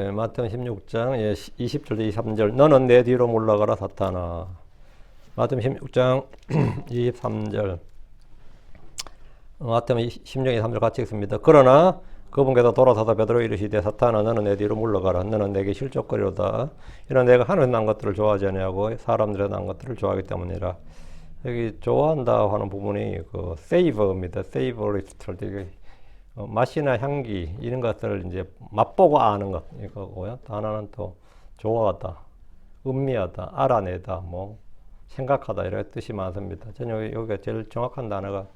마태복음 16장 20절 23절 너는 내 뒤로 물러가라 사탄아. 마태복음 16장 23절 마태복음 16장 23절 같이 읽습니다. 그러나 그분께서 돌아서서 베드로에게 이르시되 사탄아 너는 내 뒤로 물러가라. 너는 내게 실족거리로다. 이는 내가 하늘에서 난 것들을 좋아하지 아니하고 사람들에서 난 것들을 좋아하기 때문이라. 여기 좋아한다 하는 부분이 그 세이버입니다. 세이버리스트 되게 맛이나 향기 이런 것들을 이제 맛보고 아는 것 이거고요. 또 하나는 또 좋아하다, 음미하다, 알아내다, 뭐 생각하다 이런 뜻이 많습니다. 저는 여기가 제일 정확한 단어가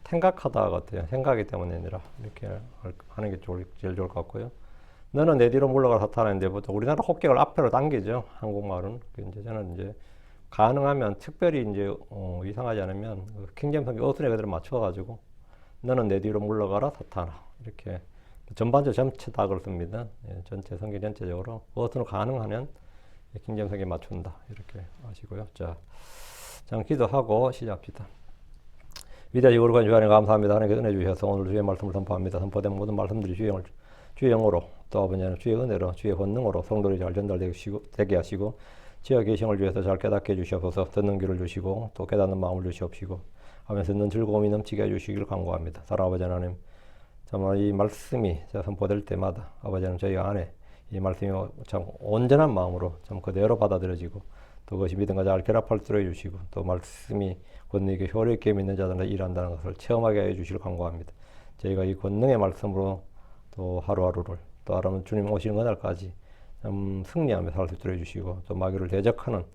생각하다 같아요. 생각이 때문에 아니라 이렇게 하는 게 제일 좋을 것 같고요. 너는 내 뒤로 물러가라 사탄인데 보통 우리나라 호격을 앞으로 당기죠. 한국말은 이제 저는 이제 가능하면 특별히 이제 이상하지 않으면 킹잼성기 어순에 그대로 맞춰가지고. 너는 내 뒤로 물러가라 사탄아. 이렇게 전반적 전체 다 그렇습니다. 예, 전체 성경 전체적으로 어떤 가능하면 킹잼성에 맞춘다 이렇게 아시고요. 자, 기도하고 시작합시다. 위대하시고 거룩한 주님 감사합니다. 하나님께 은혜 주셔서 오늘 주의 말씀을 선포합니다. 선포된 모든 말씀들이 주의 영으로 또 아버지는 주의 은혜로 주의 권능으로 성도들이 잘 전달되게 하시고 지어 계심을 주셔서 잘 깨닫게 해주시옵소서. 듣는 귀를 주시고 또 깨닫는 마음을 주시옵시고 하면서 듣는 즐거움이 넘치게 해주시기를 간구합니다. 사랑 아버지 하나님, 정말 이 말씀이 선포될 때마다 아버지 하나님 저희 안에 이 말씀이 참 온전한 마음으로 참 그대로 받아들여지고 또 그것이 믿음과 잘 결합할 수 있도록 해주시고 또 말씀이 권능에게 효력 있게 믿는 자들은 일한다는 것을 체험하게 해주시기를 간구합니다. 저희가 이 권능의 말씀으로 또 하루하루를 또 하루는 주님 오시는 그날까지 승리하며 살 수 있도록 해주시고 또 마귀를 대적하는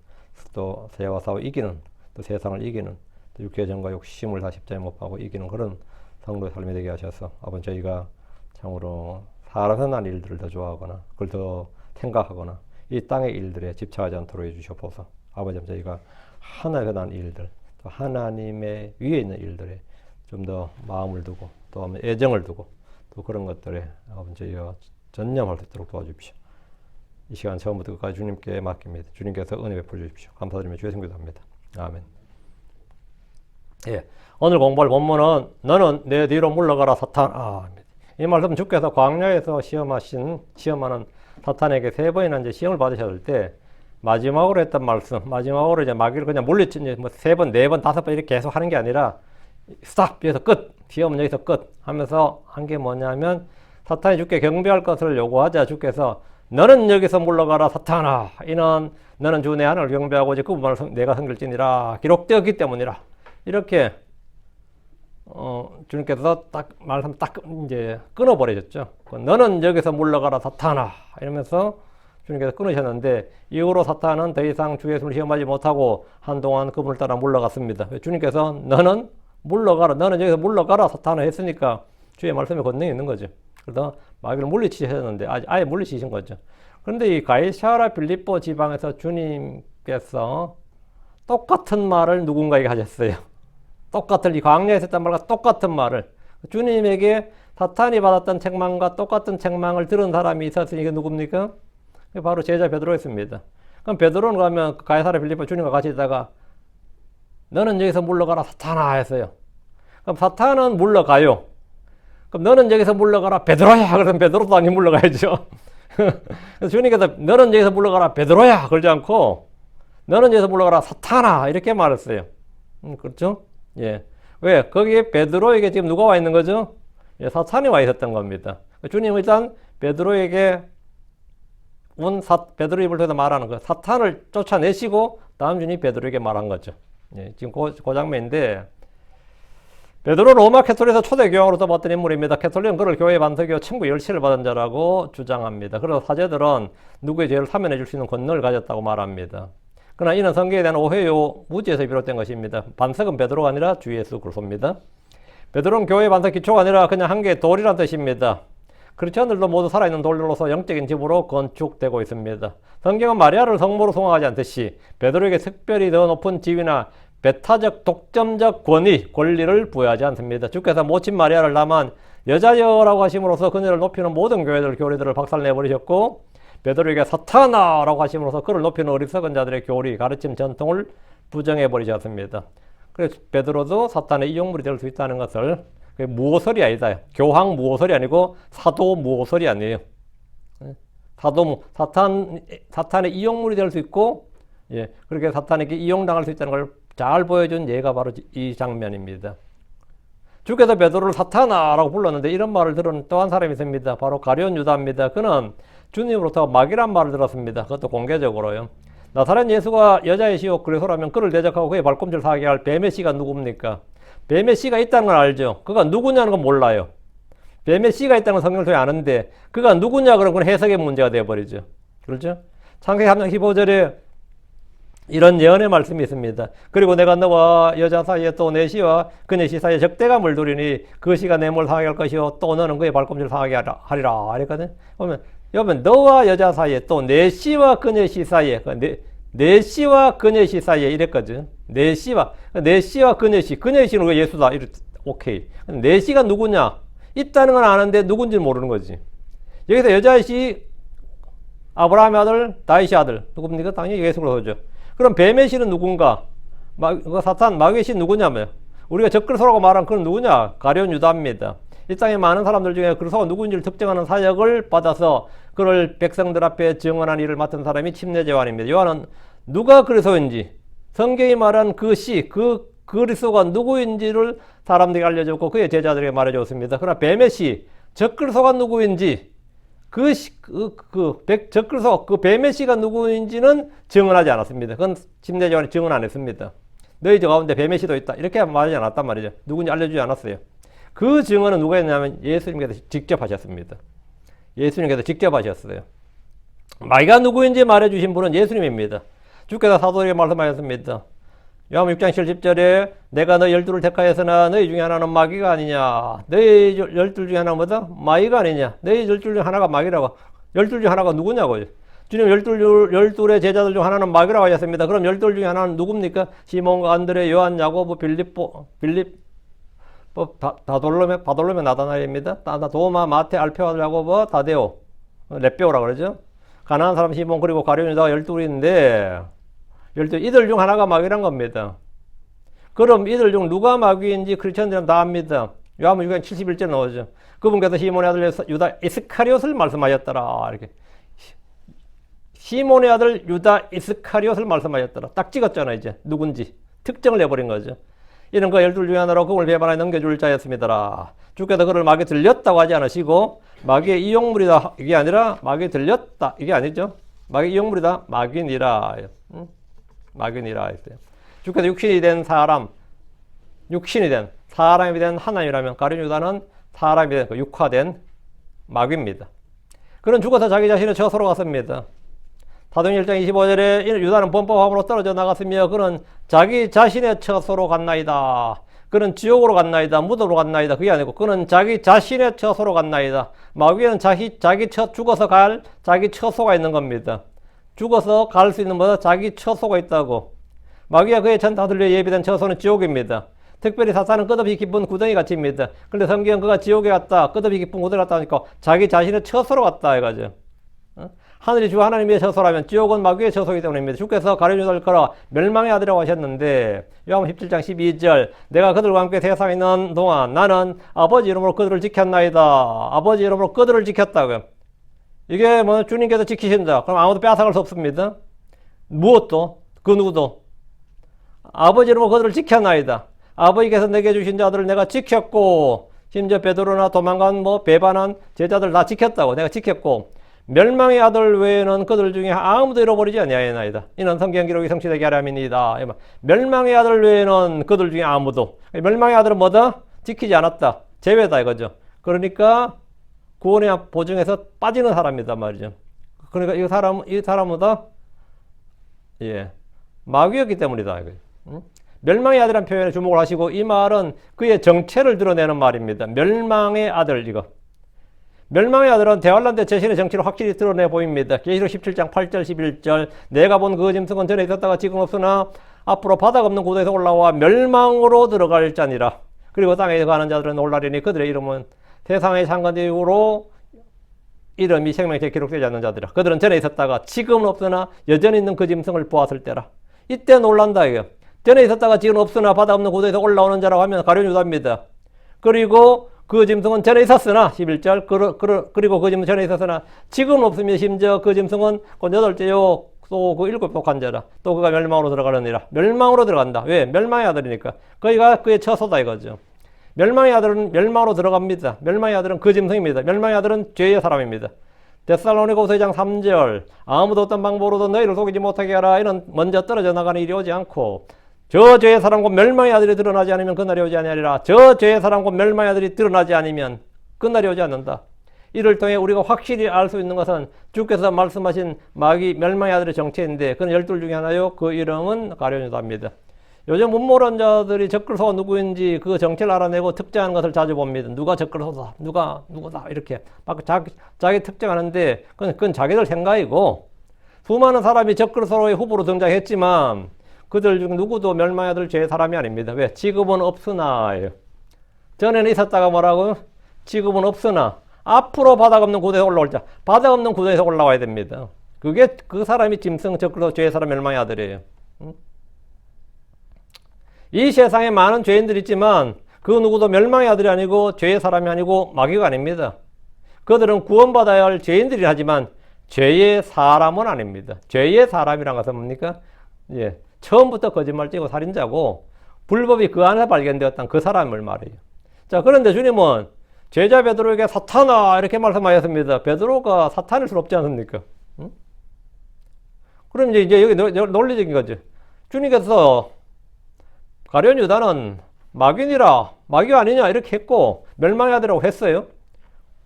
또 죄와 싸워 이기는 또 세상을 이기는 또 육체의 정과 욕심을 다 십자가에 못 박고 이기는 그런 성도의 삶이 되게 하셔서 아버지 저희가 참으로 살아서 난 일들을 더 좋아하거나 그걸 더 생각하거나 이 땅의 일들에 집착하지 않도록 해주시옵소서. 아버지 저희가 하나에서 난 일들 또 하나님의 위에 있는 일들에 좀 더 마음을 두고 또 애정을 두고 또 그런 것들에 아버지 저희가 전념할 수 있도록 도와주십시오. 이 시간 처음부터 끝까지 주님께 맡깁니다. 주님께서 은혜 베풀어 주십시오. 감사드리며 주의 성도 합니다. 아멘. 예, 오늘 공부할 본문은 너는 내 뒤로 물러가라 사탄아. 이 말씀 주께서 광야에서 시험하는 사탄에게 세 번이나 이제 시험을 받으셨을 때 마지막으로 했던 말씀, 마지막으로 이제 마귀를 그냥 물리친 뭐 세 번, 네 번, 다섯 번 이렇게 계속 하는 게 아니라 스탑 여기서 끝, 시험은 여기서 끝 하면서 한 게 뭐냐면 사탄이 주께 경배할 것을 요구하자 주께서 너는 여기서 물러가라 사탄아. 이는 너는 주 내 하나님을 경배하고 이제 그분만을 내가 섬길지니라 기록되었기 때문이라. 이렇게 주님께서 딱 말씀 딱 이제 끊어버리셨죠. 너는 여기서 물러가라 사탄아 이러면서 주님께서 끊으셨는데 이후로 사탄은 더 이상 주 예수를 시험하지 못하고 한동안 그분을 따라 물러갔습니다. 주님께서 너는 물러가라, 너는 여기서 물러가라 사탄아 했으니까 주의 말씀에 권능이 있는 거죠. 그래서 마귀를 물리치셨는데 아예 물리치신 거죠. 그런데 이 가이사랴 빌립보 지방에서 주님께서 똑같은 말을 누군가에게 하셨어요. 똑같은 이 광야에서 했던 말과 똑같은 말을 주님에게 사탄이 받았던 책망과 똑같은 책망을 들은 사람이 있었으니 이게 누굽니까? 바로 제자 베드로였습니다. 그럼 베드로는 가면 가이사랴 빌립보 주님과 같이 있다가 너는 여기서 물러가라 사탄아 했어요. 그럼 사탄은 물러가요. 그럼 너는 여기서 물러가라 베드로야. 그러면 베드로도 아니 물러가야죠. 그래서 주님께서 너는 여기서 물러가라 베드로야 그러지 않고 너는 여기서 물러가라 사탄아 이렇게 말했어요. 그렇죠? 예. 왜? 거기에 베드로에게 지금 누가 와 있는 거죠? 예, 사탄이 와 있었던 겁니다. 주님은 일단 베드로에게 베드로 입을 통해서 말하는 거 사탄을 쫓아내시고 다음 주님 베드로에게 말한 거죠. 예, 지금 그 장면인데 베드로 로마 캐톨릭에서 초대 교황으로 떠봤던 인물입니다. 캐톨릭은 그를 교회 반석이요 천국 열쇠를 받은 자라고 주장합니다. 그래서 사제들은 누구의 죄를 사면해 줄 수 있는 권능을 가졌다고 말합니다. 그러나 이는 성경에 대한 오해요 무지에서 비롯된 것입니다. 반석은 베드로가 아니라 주 예수 그리스도입니다. 베드로는 교회의 반석 기초가 아니라 그냥 한 개의 돌이란 뜻입니다. 크리스천들도 모두 살아있는 돌로서 영적인 집으로 건축되고 있습니다. 성경은 마리아를 성모로 송하지 않듯이 베드로에게 특별히 더 높은 지위나 배타적 독점적 권리를 부여하지 않습니다. 주께서 모친 마리아를 다만 여자여라고 하심으로써 그녀를 높이는 모든 교리들을 박살내버리셨고 베드로에게 사탄아라고 하심으로써 그를 높이는 어리석은 자들의 교리, 가르침, 전통을 부정해버리셨습니다. 그래서 베드로도 사탄의 이용물이 될 수 있다는 것을 무오설이 아니다. 교황 무오설이 아니고 사도 무오설이 아니에요. 사탄의 이용물이 될 수 있고, 예, 그렇게 사탄에게 이용당할 수 있다는 걸 잘 보여준 예가 바로 이 장면입니다. 주께서 베드로를 사탄아라고 불렀는데 이런 말을 들은 또 한 사람이 있습니다. 바로 가룟 유다입니다. 그는 주님으로부터 마귀란 말을 들었습니다. 그것도 공개적으로요. 나사렛 예수가 여자의 시요 그리스도라면 그를 대적하고 그의 발꿈치를 사게 할 뱀의 씨가 누굽니까? 뱀의 씨가 있다는 건 알죠. 그가 누구냐는 건 몰라요. 뱀의 씨가 있다는 건 성경을 통해 아는데 그가 누구냐 그런 건 해석의 문제가 되어버리죠. 그렇죠? 창세기 3장 15절에 이런 예언의 말씀이 있습니다. 그리고 내가 너와 여자 사이에 또 내 씨와 그네 씨 사이에 적대감을 두리니 그 씨가 내 몸을 상하게 할 것이요 또 너는 그의 발꿈치를 상하게 하리라 이랬거든. 보면 너와 여자 사이에 또 내 씨와 그네 씨 사이에 내 씨와 그네 씨 사이에 이랬거든. 내 씨와 그네 씨는 예수다. 오케이. 내 씨가 누구냐? 있다는 건 아는데 누군지 모르는 거지. 여기서 여자의 씨 아브라함의 아들 다윗의 아들 누굽니까? 당연히 예수 그리스도죠. 그럼 뱀의 씨는 누군가? 사탄 마귀의 씨는 누구냐면 우리가 적그리스도라고 말한 그건 누구냐? 가룟 유다입니다. 이 땅에 많은 사람들 중에 그리스도가 누구인지를 특정하는 사역을 받아서 그를 백성들 앞에 증언한 일을 맡은 사람이 침례 요한입니다. 요한은 누가 그리스도인지 성경이 말한 그 그리스도가 누구인지를 사람들에게 알려줬고 그의 제자들에게 말해줬습니다. 그러나 뱀의 씨 적그리스도가 누구인지 적그리스도 그 뱀의 씨가 누구인지는 증언하지 않았습니다. 그건 침례 요한이 증언 안 했습니다. 너희 가운데 뱀의 씨도 있다 이렇게 말하지 않았단 말이죠. 누군지 알려주지 않았어요. 그 증언은 누가 했냐면 예수님께서 직접 하셨습니다. 예수님께서 직접 하셨어요. 마귀가 누구인지 말해주신 분은 예수님입니다. 주께서 사도에게 말씀하셨습니다. 요한복음 6장 7절에 내가 너희 12를 택하였으나 너희 중에 하나는 마귀가 아니냐. 너희 12 중에 하나는 뭐다? 마귀가 아니냐. 너희 12 중에 하나가 마귀라고. 12 중에 하나가 누구냐고요. 주님 12의 제자들 중 하나는 마귀라고 하셨습니다. 그럼 12 중에 하나는 누굽니까? 시몬과 안드레, 요한, 야고보, 바돌로메 나다나엘입니다. 도마, 마테, 알페오, 야고보, 다데오, 렛베오라 그러죠. 가난한 사람 시몬 그리고 가룟 유다가 12인데 이들 중 하나가 마귀란 겁니다. 그럼 이들 중 누가 마귀인지 크리스천들은 다 압니다. 요한복음 6장 71절 나오죠. 그분께서 시몬의 아들 유다 이스카리옷을 말씀하셨더라. 이렇게 시몬의 아들 유다 이스카리옷을 말씀하셨더라. 딱 찍었잖아. 이제 누군지 특정을 해버린 거죠. 이는 그 12 중에 하나로 그걸 배반하여 넘겨줄 자였습니다. 주께서 그를 마귀에 들렸다고 하지 않으시고 마귀의 이용물이다 이게 아니라 마귀에 들렸다 이게 아니죠. 마귀의 이용물이다 마귀니라. 마귀니라 했어요. 주께서 육신이 된 사람이 된 하나님이라면 가룟 유다는 사람이 된 육화된 마귀입니다. 그는 죽어서 자기 자신의 처소로 갔습니다. 사도행 1장 25절에 유다는 범법함으로 떨어져 나갔으며 그는 자기 자신의 처소로 갔나이다. 그는 지옥으로 갔나이다. 무덤으로 갔나이다. 그게 아니고 그는 자기 자신의 처소로 갔나이다. 마귀에는 죽어서 갈 자기 처소가 있는 겁니다. 죽어서 갈 수 있는 뭐다? 자기 처소가 있다고. 마귀와 그의 천사들 위해 예비된 처소는 지옥입니다. 특별히 사탄은 끝없이 깊은 구덩이 같이입니다. 그런데 성경은 그가 지옥에 갔다, 끝없이 깊은 구덩이 갔다 하니까 자기 자신의 처소로 갔다 해가지고. 하늘이 주 하나님의 처소라면 지옥은 마귀의 처소이기 때문입니다. 주께서 가룟 유다를 걸어 멸망의 아들이라고 하셨는데 요한복음 17장 12절 내가 그들과 함께 세상에 있는 동안 나는 아버지 이름으로 그들을 지켰나이다. 아버지 이름으로 그들을 지켰다고요. 이게 뭐 주님께서 지키신다. 그럼 아무도 빼앗아갈 수 없습니다. 무엇도 그 누구도 아버지 이름으로 그들을 지켰나이다. 아버지께서 내게 주신 자들을 내가 지켰고 심지어 베드로나 도망간 배반한 제자들 다 지켰다고 내가 지켰고 멸망의 아들 외에는 그들 중에 아무도 잃어버리지 아니하였나이다. 이는 성경 기록이 성취되게 하려 함이니이다. 멸망의 아들 외에는 그들 중에 아무도. 멸망의 아들은 뭐다? 지키지 않았다. 제외다 이거죠. 그러니까 구원의 보증에서 빠지는 사람이단 말이죠. 그러니까 이 사람보다 마귀였기 때문이다. 멸망의 아들이라는 표현에 주목을 하시고 이 말은 그의 정체를 드러내는 말입니다. 멸망의 아들 이거. 멸망의 아들은 대환란 때 자신의 정체를 확실히 드러내 보입니다. 계시록 17장 8절 11절 내가 본 그 짐승은 전에 있었다가 지금 없으나 앞으로 바닥 없는 곳에서 올라와 멸망으로 들어갈 자니라. 그리고 땅에 가는 자들은 놀라리니 그들의 이름은 세상의 창건 이후로 이름이 생명책에 기록되지 않는 자들이라. 그들은 전에 있었다가 지금은 없으나 여전히 있는 그 짐승을 보았을 때라. 이때 놀란다 이거. 전에 있었다가 지금 없으나 바닥 없는 곳에서 올라오는 자라고 하면 가룟 유다입니다. 그리고 그 짐승은 전에 있었으나 11절 그리고 그 짐승은 전에 있었으나 지금 없으며 심지어 그 짐승은 곧 8째요 또 그 7도 간자라 또 그가 멸망으로 들어가느니라. 멸망으로 들어간다. 왜? 멸망의 아들이니까. 거기가 그의 처소다 이거죠. 멸망의 아들은 멸망으로 들어갑니다. 멸망의 아들은 그 짐승입니다. 멸망의 아들은 죄의 사람입니다. 데살로니가후서 2장 3절 아무도 어떤 방법으로도 너희를 속이지 못하게 하라. 이는 먼저 떨어져 나가는 일이 오지 않고 저 죄의 사람 곧 멸망의 아들이 드러나지 않으면 그날이 오지 아니하리라. 저 죄의 사람 곧 멸망의 아들이 드러나지 않으면 그날이 오지 않는다. 이를 통해 우리가 확실히 알 수 있는 것은 주께서 말씀하신 마귀 멸망의 아들의 정체인데 그는 12 중에 하나요. 그 이름은 가룟유다입니다. 요즘 음모론자들이 적그리스도가 누구인지 그 정체를 알아내고 특정하는 것을 자주 봅니다. 누가 적그리스도다, 누구다 이렇게 막 자기 특정하는데 그건 자기들 생각이고 수많은 사람이 적그리스도의 후보로 등장했지만 그들 중 누구도 멸망의 아들 죄의 사람이 아닙니다. 왜? 지금은 없으나예요. 전에는 있었다가 뭐라고? 지금은 없으나 앞으로 바닥 없는 구도에서 올라올 자. 바닥 없는 구도에서 올라와야 됩니다. 그게 그 사람이 짐승 적그리스도 죄의 사람 멸망의 아들이에요. 이 세상에 많은 죄인들이 있지만 그 누구도 멸망의 아들이 아니고 죄의 사람이 아니고 마귀가 아닙니다. 그들은 구원받아야 할 죄인들이 하지만 죄의 사람은 아닙니다. 죄의 사람이란 것은 뭡니까? 예, 처음부터 거짓말치고 살인자고 불법이 그 안에 발견되었던 그 사람을 말해요. 자, 그런데 주님은 제자 베드로에게 사탄아 이렇게 말씀하셨습니다. 베드로가 사탄일 수 없지 않습니까? 응? 그럼 이제 여기 논리적인 거죠. 주님께서 가룟 유다는 마귀니라 마귀 아니냐 이렇게 했고 멸망의 아들이라고 했어요.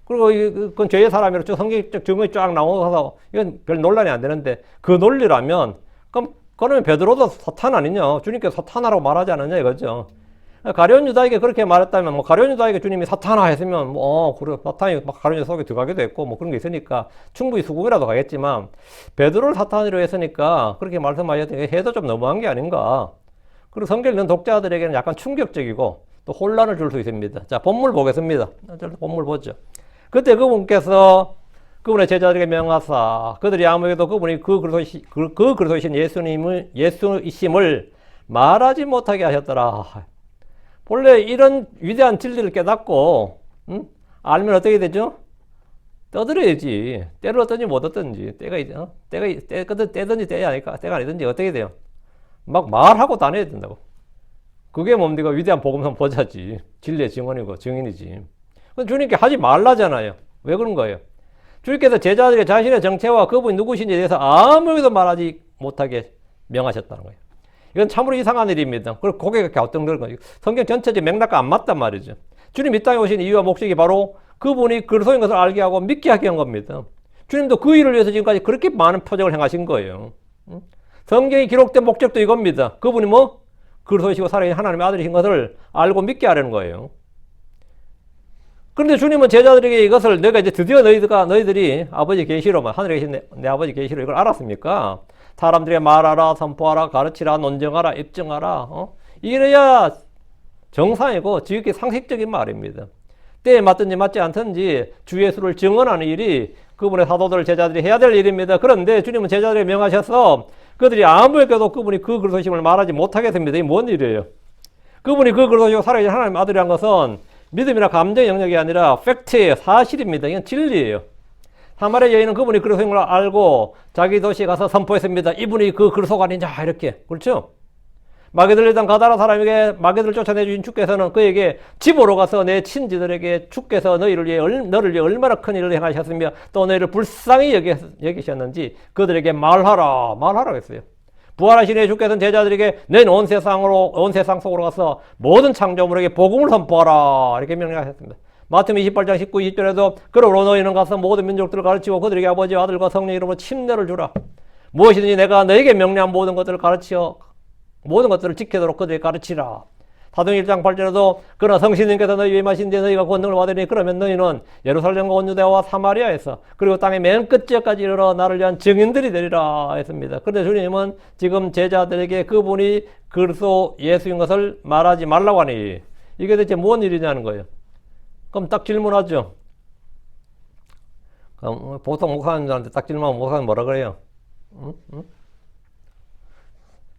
그리고 그건 죄의 사람이라 쭉 성경적 증언이 쫙 나와서 이건 별 논란이 안 되는데 그 논리라면 그러면 베드로도 사탄 아니냐? 주님께서 사탄아라고 말하지 않았냐 이거죠. 가룟 유다에게 그렇게 말했다면 뭐 가룟 유다에게 주님이 사탄아 했으면 그래 사탄이 막 가룟 유다 속에 들어가기도 했고 뭐 그런 게 있으니까 충분히 수긍이라도 가겠지만 베드로를 사탄으로 했으니까 그렇게 말씀하셨더니 해도 좀 너무한 게 아닌가. 그리고 성경 읽는 독자들에게는 약간 충격적이고 또 혼란을 줄 수 있습니다. 자, 본문 보겠습니다. 본문 보죠. 그때 그분의 제자들에게 명하사 그들이 아무에게도 그분이 그 그리스도이신 예수이심을 말하지 못하게 하셨더라. 본래 이런 위대한 진리를 깨닫고 알면 어떻게 되죠? 떠들어야지. 때를 얻든지 못 얻든지 때든지 때가 아니든지 어떻게 돼요? 막 말하고 다녀야 된다고. 그게 뭡니까? 위대한 복음성 보좌지. 진리의 증언이고 증인이지. 주님께 하지 말라잖아요. 왜 그런 거예요? 주님께서 제자들에게 자신의 정체와 그분이 누구신지에 대해서 아무에게도 말하지 못하게 명하셨다는 거예요. 이건 참으로 이상한 일입니다. 그리고 고개가 갸우뚱거리는 거예요. 성경 전체적 맥락과 안 맞단 말이죠. 주님 이 땅에 오신 이유와 목적이 바로 그분이 그리스도인 것을 알게 하고 믿게 하게 한 겁니다. 주님도 그 일을 위해서 지금까지 그렇게 많은 표적을 행하신 거예요. 성경이 기록된 목적도 이겁니다. 그분이 그리스도이시고 살아계신 하나님의 아들이신 것을 알고 믿게 하려는 거예요. 그런데 주님은 제자들에게 이것을 내가 이제 드디어 너희들이 아버지 계시로 하늘에 계신 내 아버지 계시로 이걸 알았습니까? 사람들에게 말하라, 선포하라, 가르치라, 논증하라, 입증하라. 이래야 정상이고 지극히 상식적인 말입니다. 때에 맞든지 맞지 않든지 주 예수를 증언하는 일이 그분의 사도들 제자들이 해야 될 일입니다. 그런데 주님은 제자들에게 명하셔서 그들이 아무에게도 그분이 그 그리스도심을 말하지 못하게 했습니다. 이게 뭔 일이에요? 그분이 그 그리스도시고 살아계신 하나님의 아들이란 것은 믿음이나 감정의 영역이 아니라 팩트예요. 사실입니다. 이건 진리예요. 사마리아 여인은 그분이 그리스도인 걸 알고 자기 도시에 가서 선포했습니다. 이분이 그 그리스도가 아니냐 이렇게. 그렇죠? 마귀들 일단 가다라 사람에게 마귀들을 쫓아내주신 주께서는 그에게 집으로 가서 내 친지들에게 주께서 너를 위해 얼마나 큰 일을 행하셨으며 또 너희를 불쌍히 여기셨는지 그들에게 말하라고 했어요. 부활하신 후에 주께서는 제자들에게 너희는 온 세상 속으로 가서 모든 창조물에게 복음을 선포하라 이렇게 명령하셨습니다. 마태복음 28장 19, 20절에도 그러므로 너희는 가서 모든 민족들을 가르치고 그들에게 아버지와 아들과 성령 이름으로 침례를 주라. 무엇이든지 내가 너에게 명령한 모든 것들을 모든 것들을 지키도록 그들에게 가르치라. 사도행 1장 8절에도 그러나 성신님께서 너희 위에 임하신데 너희가 권능을 받으니 그러면 너희는 예루살렘과 온 유대와 사마리아에서 그리고 땅의 맨 끝지역까지 이르러 나를 위한 증인들이 되리라 했습니다. 그런데 주님은 지금 제자들에게 그분이 그리스도 예수인 것을 말하지 말라고 하니 이게 대체 뭔 일이냐는 거예요. 그럼 딱 질문하죠. 그럼 보통 목사님들한테 딱 질문하면 목사님 뭐라 그래요? 응?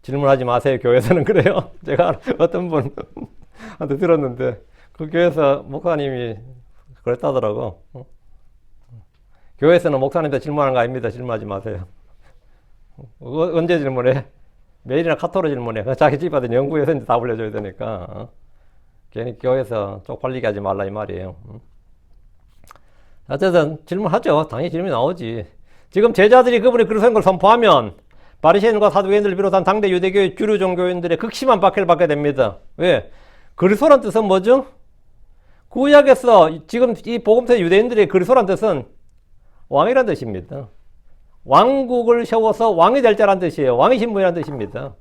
질문하지 마세요. 교회에서는 그래요. 제가 어떤 분한테 들었는데 그 교회에서 목사님이 그랬다더라고. 교회에서는 목사님한테 질문하는 거 아닙니다. 질문하지 마세요. 언제 질문해? 메일이나 카톡으로 질문해. 자기 집에 가서 연구해서 이제 답을 해줘야 되니까. 괜히 교회에서 쪽팔리게 하지 말라 이 말이에요. 어쨌든 질문하죠. 당연히 질문이 나오지. 지금 제자들이 그분이 그런 걸 선포하면 바리새인과 사두개인들을 비롯한 당대 유대교의 주류 종교인들의 극심한 박해를 받게 됩니다. 왜? 그리스도란 뜻은 뭐죠? 구약에서 지금 이 복음서 유대인들의 그리스도란 뜻은 왕이란 뜻입니다. 왕국을 세워서 왕이 될 자란 뜻이에요. 왕의 신분이란 뜻입니다.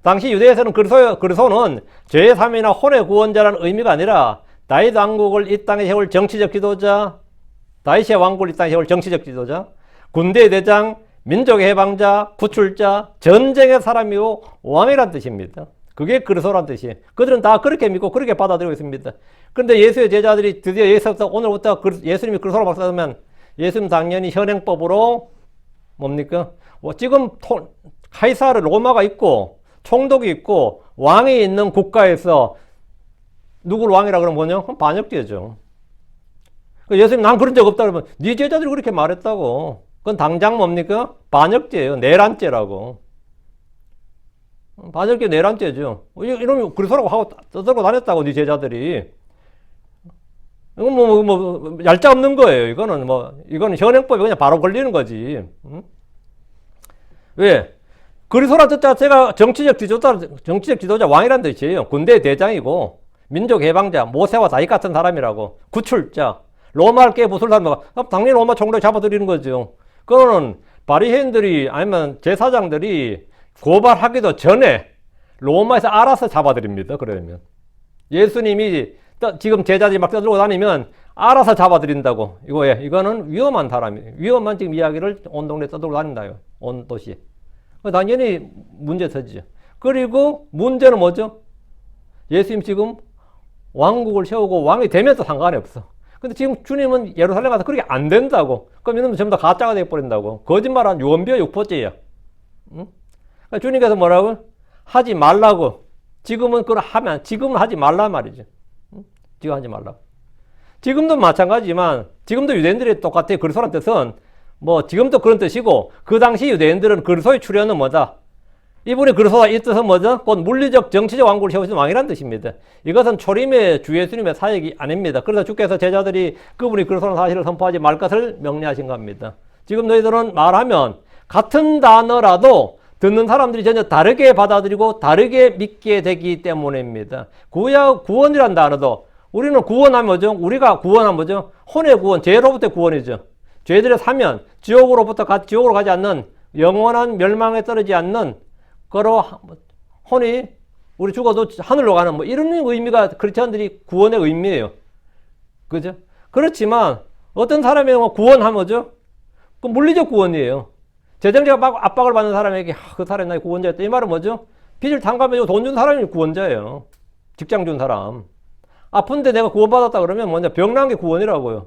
당시 유대에서는 그리스도는 죄의 삶이나 혼의 구원자라는 의미가 아니라 다윗 왕국을 이 땅에 세울 정치적 지도자, 다윗의 왕국을 이 땅에 세울 정치적 지도자, 군대의 대장, 민족의 해방자, 구출자, 전쟁의 사람이고 왕이란 뜻입니다. 그게 그리스도란 뜻이에요. 그들은 다 그렇게 믿고 그렇게 받아들이고 있습니다. 그런데 예수의 제자들이 드디어 예수부터 오늘부터 예수님이 그리스도로 박사하면 예수님 당연히 현행법으로 뭡니까? 지금 카이사르 로마가 있고 총독이 있고 왕이 있는 국가에서 누구를 왕이라 그러면 뭐냐? 그럼 반역죄죠. 예수님 난 그런 적 없다 그러면 네 제자들이 그렇게 말했다고. 그건 당장 뭡니까? 반역죄예요. 내란죄라고. 반역죄 내란죄죠. 이놈이 그리스도라고 하고 떠들고 다녔다고 네 제자들이. 이건 얄짜 없는 거예요. 이거는 현행법이 그냥 바로 걸리는 거지. 응? 왜? 그리스도란 뜻 자체가 정치적 지도자 왕이란 뜻이에요. 군대의 대장이고 민족 해방자, 모세와 다윗 같은 사람이라고. 구출자, 로마를 깨부술 사람, 당연히 로마 총독이 잡아들이는 거죠. 그거는 바리새인들이 아니면 제사장들이 고발하기도 전에 로마에서 알아서 잡아들입니다. 그러면 예수님이 지금 제자들이 막 떠들고 다니면 알아서 잡아들인다고. 이거는 위험한 사람이에요. 위험한 지금 이야기를 온 동네에 떠들고 다닌다요. 온 도시에. 당연히 문제 터지죠. 그리고 문제는 뭐죠? 예수님 지금 왕국을 세우고 왕이 되면서 상관이 없어. 근데 지금 주님은 예루살렘 가서 그렇게 안 된다고. 그럼 이놈은 전부 다 가짜가 되어버린다고. 거짓말한 유언비어 육포죄야. 응? 그러니까 주님께서 뭐라고? 하지 말라고. 지금은 지금은 하지 말란 말이죠. 응? 지금 하지 말라고. 지금도 마찬가지지만, 지금도 유대인들이 똑같아요. 그리스도란 뜻은, 지금도 그런 뜻이고, 그 당시 유대인들은 그리스도의 출현은 뭐다? 이분이 그리스도다 이 뜻은 뭐죠? 곧 물리적 정치적 왕국을 세우신 왕이라는 뜻입니다. 이것은 초림의 주 예수님의 사역이 아닙니다. 그래서 주께서 제자들이 그분이 그리스도라는 사실을 선포하지 말 것을 명령하신 겁니다. 지금 너희들은 말하면 같은 단어라도 듣는 사람들이 전혀 다르게 받아들이고 다르게 믿게 되기 때문입니다. 구원이란 단어도 우리는 구원하면 뭐죠? 우리가 구원하면 뭐죠? 혼의 구원, 죄로부터의 구원이죠. 죄들의 사면, 지옥으로 가지 않는 영원한 멸망에 떨어지지 않는 그로 혼이 우리 죽어도 하늘로 가는 이런 의미가 크리스천들이 구원의 의미예요. 그죠? 그렇지만 어떤 사람이 구원하면 뭐죠? 그 물리적 구원이에요. 재정적 압박을 받는 사람에게 그 사람이 나의 구원자였다. 이 말은 뭐죠? 빚을 탕감해주고 돈 준 사람이 구원자예요. 직장 준 사람. 아픈데 내가 구원받았다 그러면 뭐냐? 병난 게 구원이라고요.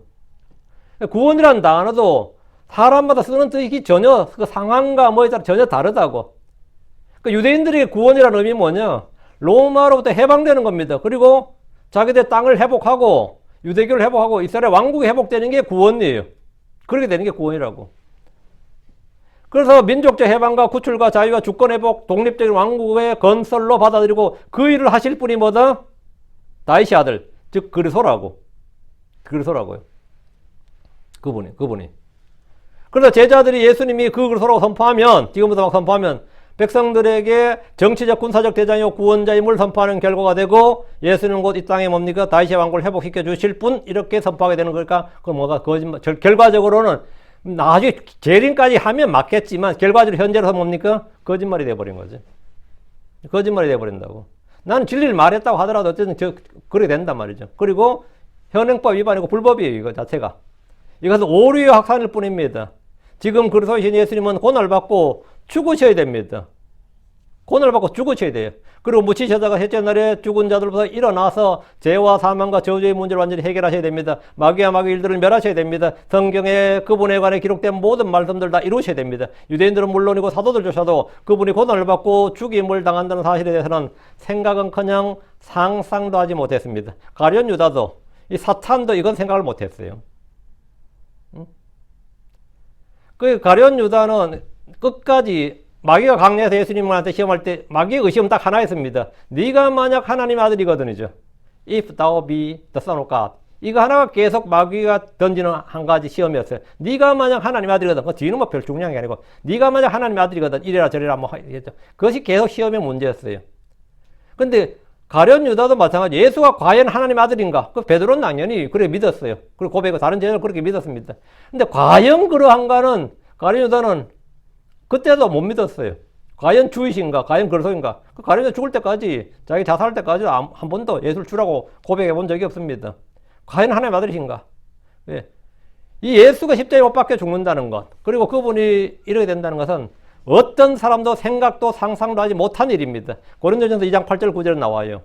구원이라는 단어도 사람마다 쓰는 뜻이 전혀 그 상황과 뭐에 따라 전혀 다르다고. 그러니까 유대인들에게 구원이라는 의미는 뭐냐? 로마로부터 해방되는 겁니다. 그리고 자기들 땅을 회복하고 유대교를 회복하고 이스라엘 왕국이 회복되는 게 구원이에요. 그렇게 되는 게 구원이라고. 그래서 민족적 해방과 구출과 자유와 주권 회복, 독립적인 왕국의 건설로 받아들이고 그 일을 하실 분이 뭐다? 다윗의 아들, 즉 그리스도라고. 그리스도라고요. 그분이. 그래서 제자들이 예수님이 그 그리스도라고 선포하면, 지금부터 막 선포하면 백성들에게 정치적 군사적 대장이요 구원자임을 선포하는 결과가 되고 예수는 곧 이 땅에 뭡니까? 다윗의 왕국을 회복시켜 주실 분 이렇게 선포하게 되는 걸까? 그건 뭐가 거짓말. 결과적으로는 나중에 재림까지 하면 맞겠지만 결과적으로 현재로서 뭡니까? 거짓말이 돼버린 거지. 거짓말이 돼버린다고. 나는 진리를 말했다고 하더라도 어쨌든 그렇게 된단 말이죠. 그리고 현행법 위반이고 불법이에요. 이거 자체가. 이것은 오류의 확산일 뿐입니다. 지금 그리스도이신 예수님은 고난을 받고 죽으셔야 됩니다. 고난을 받고 죽으셔야 돼요. 그리고 묻히셔다가 셋째 날에 죽은 자들부터 일어나서 죄와 사망과 저주의 문제를 완전히 해결하셔야 됩니다. 마귀와 마귀 일들을 멸하셔야 됩니다. 성경에 그분에 관해 기록된 모든 말씀들 다 이루셔야 됩니다. 유대인들은 물론이고 사도들조차도 그분이 고난을 받고 죽임을 당한다는 사실에 대해서는 생각은커녕 상상도 하지 못했습니다. 가룟 유다도 이 사탄도 이건 생각을 못했어요. 그 가룟 유다는 끝까지 마귀가 강요해서 예수님한테 시험할 때 마귀의 의심은 딱 하나 있습니다. 네가 만약 하나님의 아들이거든요. If thou be the son of God. 이거 하나가 계속 마귀가 던지는 한 가지 시험이었어요. 네가 만약 하나님의 아들이거든. 그 뒤는 뭐 별 중요한 게 아니고 네가 만약 하나님의 아들이거든. 이래라 저래라 뭐 했죠. 그것이 계속 시험의 문제였어요. 근데 가룟 유다도 마찬가지. 예수가 과연 하나님의 아들인가? 그 베드로는 당연히 그렇게 믿었어요. 그리고 고백하고 다른 제자들 그렇게 믿었습니다. 근데 과연 그러한가는 가룟 유다는 그때도 못 믿었어요. 과연 주이신가? 과연 그리스도인가? 그 가룟 유다 죽을 때까지 자기 자살할 때까지 한 번도 예수를 주라고 고백해 본 적이 없습니다. 과연 하나님의 아들이신가? 예. 이 예수가 십자가에 못 박혀 죽는다는 것, 그리고 그분이 이렇게 된다는 것은 어떤 사람도 생각도 상상도 하지 못한 일입니다. 고린도전서 2장 8절 9절에 나와요.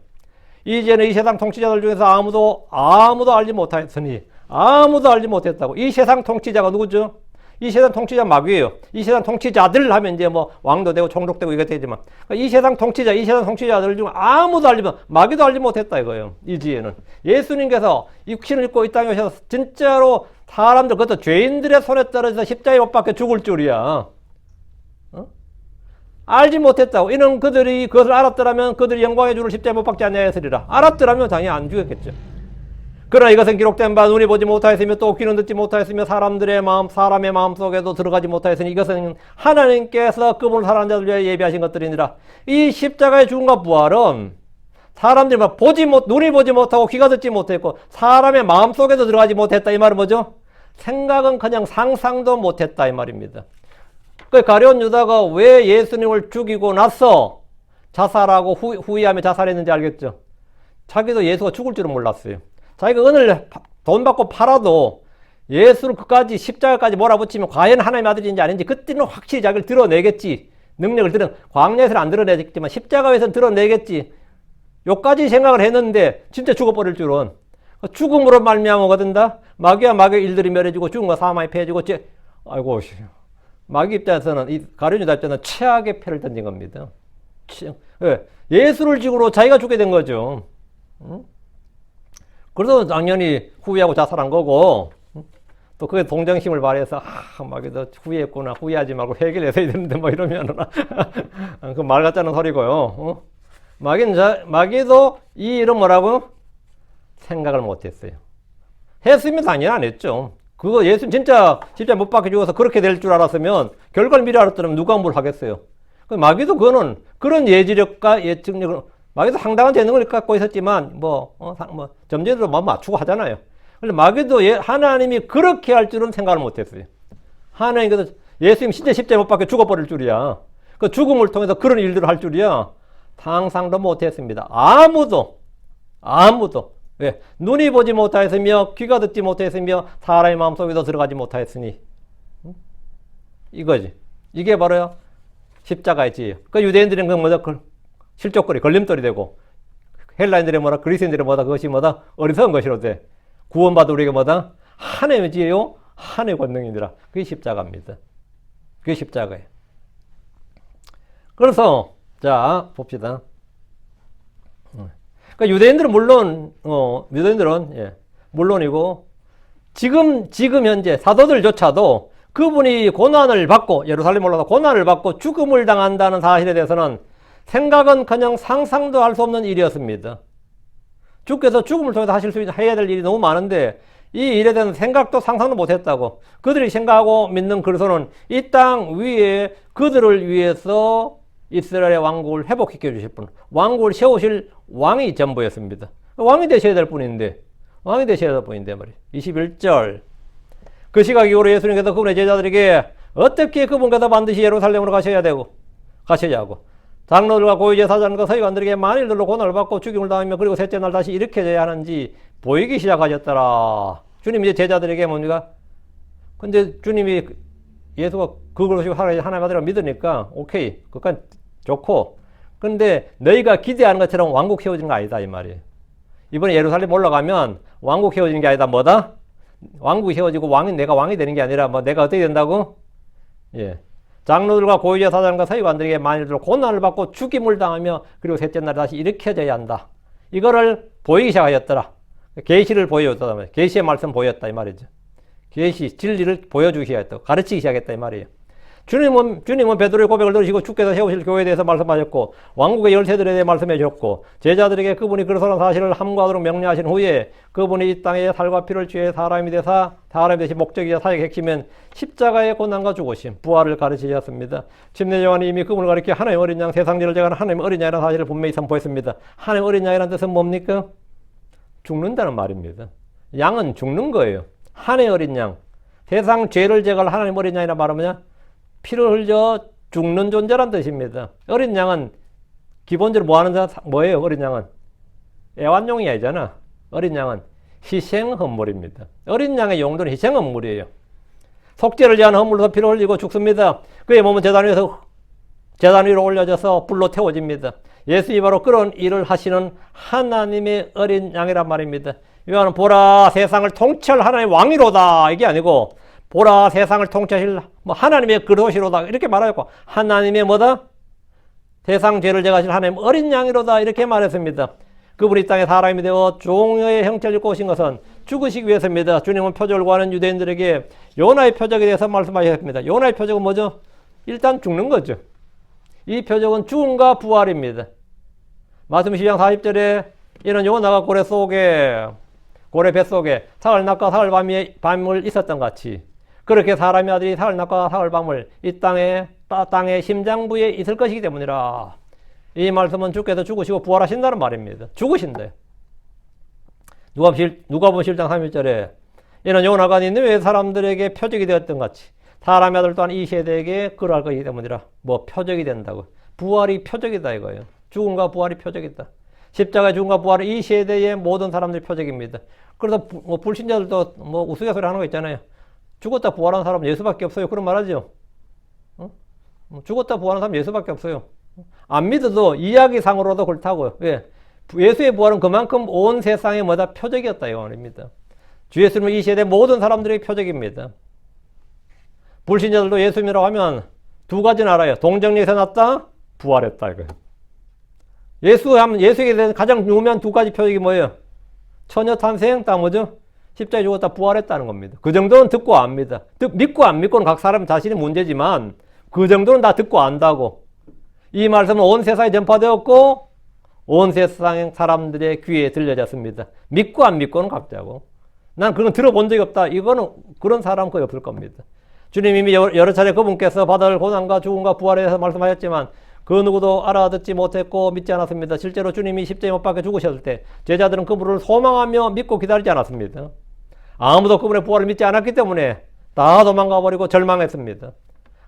이제는 이 세상 통치자들 중에서 아무도 알지 못하였으니, 아무도 알지 못했다고. 이 세상 통치자가 누구죠? 이 세상 통치자 마귀예요. 이 세상 통치자들 하면 이제 뭐 왕도 되고 총독 되고 이게 되지만, 이 세상 통치자, 이 세상 통치자들 중 아무도 마귀도 알지 못했다 이거예요. 이지혜는 예수님께서 육신을 입고 이 땅에 오셔서 진짜로 사람들, 그것도 죄인들의 손에 떨어져서 십자가에 못 박혀 죽을 줄이야. 알지 못했다고. 이는 그들이 그것을 알았더라면 그들이 영광의 주를 십자가에 못 박지 아니하였으리라. 알았더라면 당연히 안 죽였겠죠. 그러나 이것은 기록된 바 눈이 보지 못하였으며 또 귀는 듣지 못하였으며 사람의 마음 속에도 들어가지 못하였으니 이것은 하나님께서 그분을 사랑하는 자들 위해 예비하신 것들이니라. 이 십자가의 죽음과 부활은 사람들이 눈이 보지 못하고 귀가 듣지 못했고 사람의 마음 속에도 들어가지 못했다. 이 말은 뭐죠? 생각은 그냥 상상도 못했다 이 말입니다. 그 가룟 유다가 왜 예수님을 죽이고 나서 자살하고 후회하며 자살했는지 알겠죠? 자기도 예수가 죽을 줄은 몰랐어요. 자기가 은을 돈 받고 팔아도 예수를 끝까지 십자가까지 몰아붙이면 과연 하나님의 아들인지 아닌지 그때는 확실히 자기를 드러내겠지. 능력을 광야에서는 안 드러내겠지만 십자가에서는 드러내겠지. 요까지 생각을 했는데 진짜 죽어버릴 줄은. 죽음으로 말미암아 뭐가 된다? 마귀와 마귀의 일들이 멸해지고 죽음과 사망이 패해지고 아이고, 마귀 입장에서는, 이 가룟 유다 입장에서는 최악의 패를 던진 겁니다. 예수를 죽으로 자기가 죽게 된 거죠. 그래서 당연히 후회하고 자살한 거고, 또 그게 동정심을 발휘해서 마귀도 후회했구나, 후회하지 말고 회개를 해야 되는데 뭐 이러면은 그 말 같자는 소리고요. 마귀도 이 일은 뭐라고? 생각을 못했어요. 했으면 당연히 안 했죠. 그거 예수 진짜 못 박혀 죽어서 그렇게 될 줄 알았으면, 결과를 미리 알았더라면 누가 뭘 하겠어요. 마귀도 그거는 그런 예지력과 예측력을, 마귀도 상당한 재능을 갖고 있었지만 점쟁이도 맞추고 하잖아요. 근데 마귀도 하나님이 그렇게 할 줄은 생각을 못했어요. 하나님께서 예수님 진짜 십자가에 못 박혀 죽어버릴 줄이야. 그 죽음을 통해서 그런 일들을 할 줄이야. 상상도 못했습니다. 아무도 왜? 눈이 보지 못하였으며 귀가 듣지 못했으며 사람의 마음속에도 들어가지 못하였으니, 이거지. 이게 바로요 십자가의 지혜예요. 그 유대인들은 그 뭐다? 실족거리, 걸림돌이 되고, 헬라인들의 뭐다? 그리스인들의 뭐다? 그것이 뭐다? 어리석은 것이로 돼. 구원받아 우리가 뭐다? 하나님의 지혜요, 하나님의 권능이니라. 그게 십자가입니다. 그게 십자가예요. 그래서 자 봅시다. 그러니까 유대인들은 물론이고 지금 현재 사도들조차도 그분이 고난을 받고, 예루살렘 올라서 고난을 받고 죽음을 당한다는 사실에 대해서는 생각은 그냥 상상도 할 수 없는 일이었습니다. 주께서 죽음을 통해서 해야 될 일이 너무 많은데 이 일에 대한 생각도 상상도 못했다고. 그들이 생각하고 믿는 그리스도는 이 땅 위에 그들을 위해서 이스라엘의 왕국을 회복시켜 주실 분, 왕국을 세우실 왕이 전부였습니다. 왕이 되셔야 될 분인데 말이에요. 21절. 그 시각 이후로 예수님께서 그분의 제자들에게 어떻게 그분께서 반드시 예루살렘으로 가셔야 하고, 장로들과 고위제사장과 서기관들에게 만일들로 고난을 받고 죽임을 당하며 그리고 셋째 날 다시 일으켜져야 하는지 보이기 시작하셨더라. 주님이 이제 제자들에게 뭡니까? 근데 주님이 예수가 그걸로 하나님 아들을 믿으니까 오케이, 그건 좋고, 그런데 너희가 기대하는 것처럼 왕국 세워지는 거 아니다 이 말이에요. 이번에 예루살렘 올라가면 왕국 세워지는 게 아니다. 뭐다? 왕국이 세워지고 내가 왕이 되는 게 아니라 뭐 내가 어떻게 된다고? 예. 장로들과 고위제 사장과 서기관들에게 많이 들어 고난을 받고 죽임을 당하며 그리고 셋째 날 다시 일으켜져야 한다. 이거를 보이기 시작하였더라. 계시를 보여줬다. 계시의 말씀 보였다 이 말이죠. 계시 진리를 보여주기 시작했다. 가르치기 시작했다 이 말이에요. 주님은 베드로의 고백을 들으시고 주께서 세우실 교회에 대해서 말씀하셨고 왕국의 열쇠들에 대해 말씀해 주셨고 제자들에게 그분이 그리스도라는 사실을 함구하도록 명령하신 후에 그분이 이 땅에 살과 피를 취해 사람이 되신 목적이자 사역의 핵심은 십자가의 고난과 죽으심, 부활을 가르치셨습니다. 침례 요한이 이미 그분을 가리켜 하나님의 어린 양, 세상 죄를 제거하는 하나님의 어린 양이라는 사실을 분명히 선포했습니다. 하나님의 어린 양이라는 뜻은 뭡니까? 죽는다는 말입니다. 양은 죽는 거예요. 하나님의 어린 양, 세상 죄를 제거할 하나님의 어린 양이라 말하면 피를 흘려 죽는 존재란 뜻입니다. 어린 양은 기본적으로 뭐예요? 어린 양은 애완용이 아니잖아. 어린 양은 희생 헌물입니다. 어린 양의 용도는 희생 헌물이에요. 속죄를 위한 헌물로서 피를 흘리고 죽습니다. 그의 몸은 제단 위로 올려져서 불로 태워집니다. 예수님이 바로 그런 일을 하시는 하나님의 어린 양이란 말입니다. 요한은 보라 세상을 통치할 하나님의 왕이로다 이게 아니고 보라 세상을 통치하실 하나님의 그릇이로다 이렇게 말하였고 하나님의 뭐다? 세상 죄를 제거하실 하나님 어린 양이로다 이렇게 말했습니다. 그분이 땅에 사람이 되어 종의 형체를 입고 오신 것은 죽으시기 위해서입니다. 주님은 표적을 구하는 유대인들에게 요나의 표적에 대해서 말씀하셨습니다. 요나의 표적은 뭐죠? 일단 죽는 거죠. 이 표적은 죽음과 부활입니다. 마태복음 12장 40절에 이는 요나가 고래 뱃속에 사흘낮과 사흘밤을 있었던 같이 그렇게 사람의 아들이 사흘낮과 사흘밤을 이 땅의 심장부에 있을 것이기 때문이라. 이 말씀은 주께서 죽으시고 부활하신다는 말입니다. 죽으신대. 누가복음 7장 31절에 이는 요나가 니느웨 사람들에게 표적이 되었던 같이 사람의 아들 또한 이 세대에게 그러할 것이기 때문이라. 표적이 된다고. 부활이 표적이다 이거예요. 죽음과 부활이 표적이다. 십자가의 죽음과 부활은 이 세대의 모든 사람들의 표적입니다. 그래서 불신자들도 우스갯소리 하는 거 있잖아요. 죽었다 부활한 사람은 예수밖에 없어요. 그런 말 하죠. 죽었다 부활한 사람은 예수밖에 없어요. 안 믿어도 이야기상으로도 그렇다고요. 왜? 예수의 부활은 그만큼 온 세상의 표적이었다 이 말입니다. 주 예수님은 이 세대 모든 사람들의 표적입니다. 불신자들도 예수님이라고 하면 두 가지는 알아요. 동정리에서 났다, 부활했다 이거예요. 예수에게 대한 가장 유명한 두 가지 표적이 뭐예요? 처녀 탄생, 뭐죠? 십자가에 죽었다 부활했다는 겁니다. 그 정도는 듣고 압니다. 믿고 안 믿고는 각 사람 자신의 문제지만 그 정도는 다 듣고 안다고. 이 말씀은 온 세상에 전파되었고 온 세상 사람들의 귀에 들려졌습니다. 믿고 안 믿고는 각자고. 난 그건 들어본 적이 없다. 이거는 그런 사람 거의 없을 겁니다. 주님 이미 여러 차례 그분께서 받을 고난과 죽음과 부활에 대해서 말씀하셨지만 그 누구도 알아듣지 못했고 믿지 않았습니다. 실제로 주님이 십자가에 못 박혀 죽으셨을 때 제자들은 그분을 소망하며 믿고 기다리지 않았습니다. 아무도 그분의 부활을 믿지 않았기 때문에 다 도망가 버리고 절망했습니다.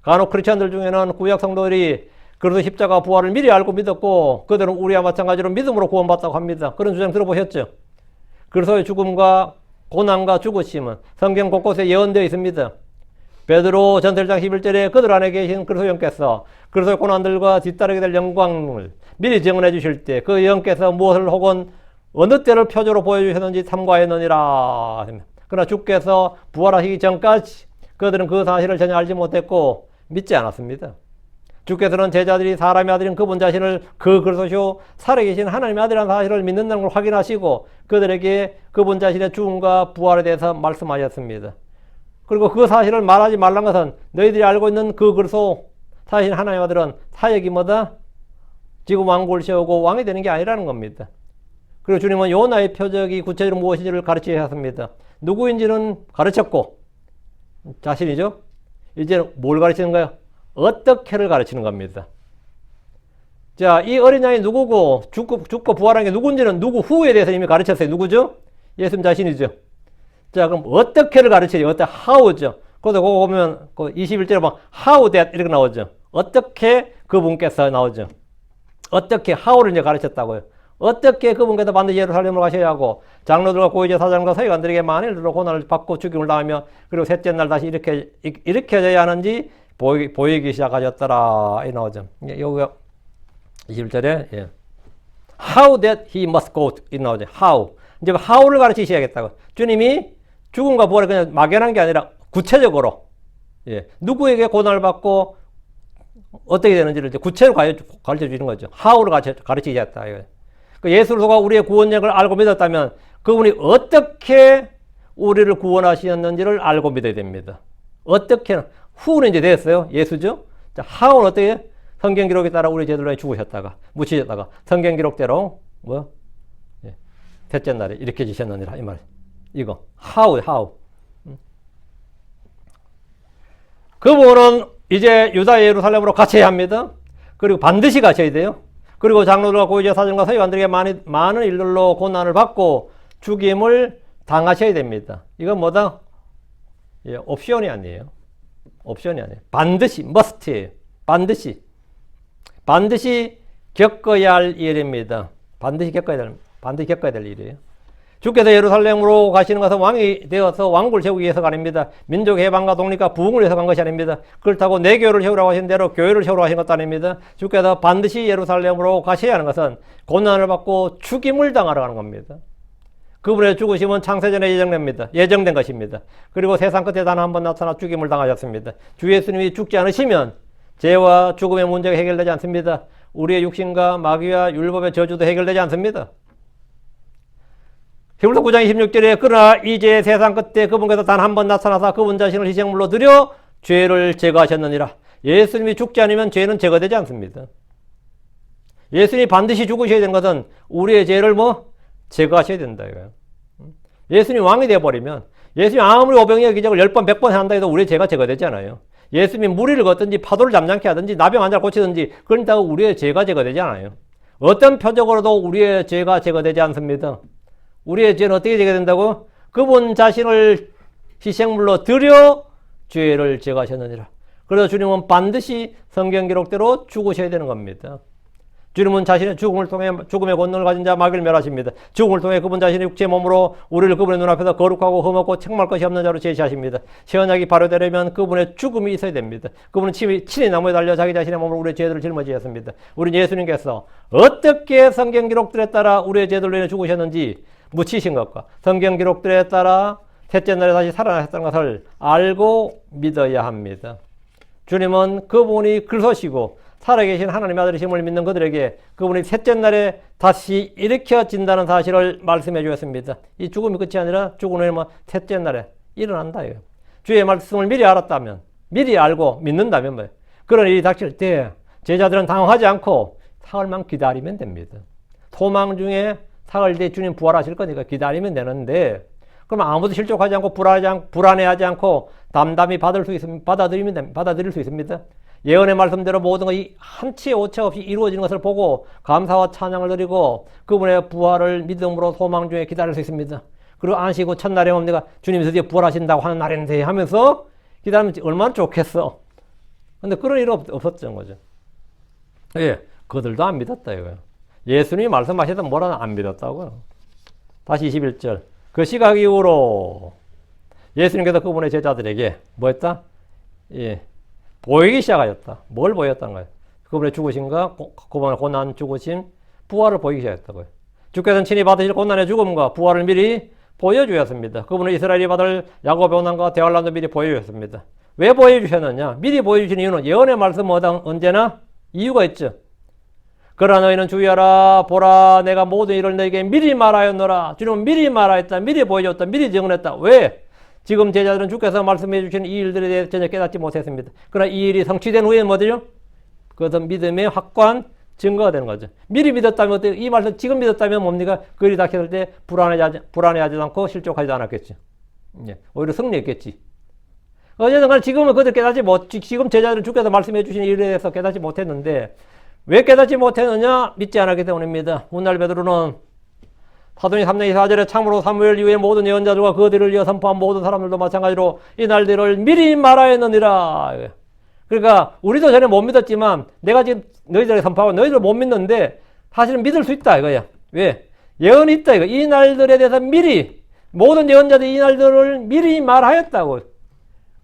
간혹 크리스천들 중에는 구약 성도들이 그래서 십자가 부활을 미리 알고 믿었고 그들은 우리와 마찬가지로 믿음으로 구원받았다고 합니다. 그런 주장 들어보셨죠? 그래서 죽음과 고난과 죽으심은 성경 곳곳에 예언되어 있습니다. 베드로 전서 1장 11절에 그들 안에 계신 그리스도 영께서 그리스도의 고난들과 뒤따르게 될 영광을 미리 증언해 주실 때 그 영께서 무엇을 혹은 어느 때를 표적으로 보여주셨는지 탐구하였느니라. 그러나 주께서 부활하시기 전까지 그들은 그 사실을 전혀 알지 못했고 믿지 않았습니다. 주께서는 제자들이 사람의 아들인 그분 자신을 그 그리스도시요 살아계신 하나님의 아들이라는 사실을 믿는다는 걸 확인하시고 그들에게 그분 자신의 죽음과 부활에 대해서 말씀하셨습니다. 그리고 그 사실을 말하지 말란 것은 너희들이 알고 있는 그 그리스도 사실 하나님의 아들은 사역이 뭐다? 지금 왕국을 세우고 왕이 되는 게 아니라는 겁니다. 그리고 주님은 요나의 표적이 구체적으로 무엇인지를 가르치셨습니다. 누구인지는 가르쳤고 자신이죠. 이제 뭘 가르치는 거예요? 어떻게를 가르치는 겁니다. 자, 이 어린 양이 누구고 죽고 부활한 게 누군지는 누구 후에 대해서 이미 가르쳤어요. 누구죠? 예수님 자신이죠. 자, 그럼 어떻게를 가르쳐요? how죠. 그래서 그거 보면 21절에 보면 how that 이렇게 나오죠. 어떻게 그분께서 나오죠. 어떻게 how를 이제 가르쳤다고요. 어떻게 그분께서 반드시 예루살렘으로 가셔야 하고 장로들과 고위제 사장과 서기관들에게 만일 들어 고난을 받고 죽임을 당하며 그리고 셋째 날 다시 일으켜져야 하는지 보이기 시작하셨더라. 이 나오죠. 여기가 21절에 예. How that he must go 이 나오죠. How. 이제 how를 가르치셔야겠다고. 주님이 죽음과 부활을 그냥 막연한 게 아니라 구체적으로 예. 누구에게 고난을 받고 어떻게 되는지를 이제 구체적으로 가르쳐 주는 거죠. how를 가르치셨다. 예수가 우리의 구원력을 알고 믿었다면 그분이 어떻게 우리를 구원하셨는지를 알고 믿어야 됩니다. 어떻게, who는 이제 됐어요. 예수죠. 자, how는 어떻게? 성경 기록에 따라 우리 죄들로 죽으셨다가, 묻히셨다가, 성경 기록대로, 예, 셋째 날에 이렇게 지셨느니라. 이 말. 이거. how. 그분은 이제 유다 예루살렘으로 가셔야 합니다. 그리고 반드시 가셔야 돼요. 그리고 장로들과 고위제 사정과 서기관들에게 많은 일들로 고난을 받고 죽임을 당하셔야 됩니다. 이건 뭐다? 예, 옵션이 아니에요. 반드시, must예요. 반드시 겪어야 할 일입니다. 반드시 겪어야 될 일이에요. 주께서 예루살렘으로 가시는 것은 왕이 되어서 왕국을 세우기 위해서가 아닙니다. 민족 해방과 독립과 부흥을 위해서 간 것이 아닙니다. 그렇다고 내 교회를 세우라고 하신 대로 교회를 세우라고 하신 것도 아닙니다. 주께서 반드시 예루살렘으로 가셔야 하는 것은 고난을 받고 죽임을 당하러 가는 겁니다. 그분의 죽으심은 창세전에 예정된 것입니다. 그리고 세상 끝에 단 한 번 나타나 죽임을 당하셨습니다. 주 예수님이 죽지 않으시면 죄와 죽음의 문제가 해결되지 않습니다. 우리의 육신과 마귀와 율법의 저주도 해결되지 않습니다. 히브리서 9장 26절에 그러나 이제 세상 끝에 그분께서 단 한 번 나타나서 그분 자신을 희생물로 드려 죄를 제거하셨느니라. 예수님이 죽지 않으면 죄는 제거되지 않습니다. 예수님이 반드시 죽으셔야 되는 것은 우리의 죄를 제거하셔야 된다 이거예요. 예수님이 왕이 되어버리면 예수님이 아무리 오병이어 기적을 10번 100번 한다 해도 우리의 죄가 제거되지 않아요. 예수님이 무리를 걷든지 파도를 잠잠케 하든지 나병 환자를 고치든지 그런다고 우리의 죄가 제거되지 않아요. 어떤 표적으로도 우리의 죄가 제거되지 않습니다. 우리의 죄는 어떻게 제거된다고? 그분 자신을 희생물로 드려 죄를 제거하셨느니라. 그래서 주님은 반드시 성경 기록대로 죽으셔야 되는 겁니다. 주님은 자신의 죽음을 통해 죽음의 권능을 가진 자 마귀를 멸하십니다. 죽음을 통해 그분 자신의 육체의 몸으로 우리를 그분의 눈앞에서 거룩하고 흠없고 책망할 것이 없는 자로 제시하십니다. 신약이 발효되려면 그분의 죽음이 있어야 됩니다. 그분은 친히 나무에 달려 자기 자신의 몸으로 우리의 죄들을 짊어지셨습니다. 우리 예수님께서 어떻게 성경 기록들에 따라 우리의 죄들로 인해 죽으셨는지 묻히신 것과 성경 기록들에 따라 셋째 날에 다시 살아나셨다는 것을 알고 믿어야 합니다. 주님은 그분이 그리스도시고 살아계신 하나님의 아들이심을 믿는 그들에게 그분이 셋째 날에 다시 일으켜진다는 사실을 말씀해 주셨습니다. 이 죽음이 끝이 아니라 죽은 후에 셋째 날에 일어난다. 이거. 주의 말씀을 미리 알았다면, 미리 알고 믿는다면 뭐예요? 그런 일이 닥칠 때 제자들은 당황하지 않고 사흘만 기다리면 됩니다. 소망 중에 사흘 뒤에 주님 부활하실 거니까 기다리면 되는데 그럼 아무도 실족하지 않고 불안해하지 않고 담담히 받아들일 수 있습니다. 예언의 말씀대로 모든 것이 한치의 오차 없이 이루어지는 것을 보고 감사와 찬양을 드리고 그분의 부활을 믿음으로 소망 중에 기다릴 수 있습니다. 그리고 안식 후 첫날에 뭡니까? 주님이 드디어 부활하신다고 하는 날인데 하면서 기다리면 얼마나 좋겠어. 근데 그런 일은 없었던 거죠. 예, 그들도 안 믿었다 이거예요. 예수님이 말씀하시던 뭐라는 안 믿었다고요. 다시 21절. 그 시각 이후로 예수님께서 그분의 제자들에게 뭐 했다? 예, 보이기 시작하였다. 뭘 보였다는 거예요? 그분의 죽으심과 그분의 고난 죽으심, 부활을 보이기 시작했다고요. 주께서는 친히 받으실 고난의 죽음과 부활을 미리 보여주셨습니다. 그분은 이스라엘이 받을 야곱의 고난과 대환란도 미리 보여주셨습니다. 왜 보여주셨느냐? 미리 보여주신 이유는 예언의 말씀 언제나 이유가 있죠. 그러나 너희는 주의하라. 보라, 내가 모든 일을 너에게 미리 말하였노라. 주님은 미리 말하였다. 미리 보여줬다. 미리 증언했다. 왜? 지금 제자들은 주께서 말씀해 주신 이 일들에 대해 전혀 깨닫지 못했습니다. 그러나 이 일이 성취된 후에 뭐죠? 그것은 믿음의 확고한 증거가 되는 거죠. 미리 믿었다면 어때요? 이 말씀 지금 믿었다면 뭡니까? 그 일이 닥쳤을 때 불안해하지 않고 실족하지 않았겠죠. 예, 오히려 승리했겠지. 어쨌든 간에 지금은 그들 지금 제자들은 주께서 말씀해 주신 일에 대해서 깨닫지 못했는데 왜 깨닫지 못했느냐? 믿지 않았기 때문입니다. 훗날 베드로는 사도행 3장 24절에 참으로 사무엘 이후에 모든 예언자들과 그들을 이어 선포한 모든 사람들도 마찬가지로 이 날들을 미리 말하였느니라. 그러니까 우리도 전에 못 믿었지만 내가 지금 너희들에게 선포하고 너희들 못 믿는데 사실은 믿을 수 있다 이거야. 왜? 예언이 있다 이거. 이 날들에 대해서 미리 모든 예언자들이 이 날들을 미리 말하였다고.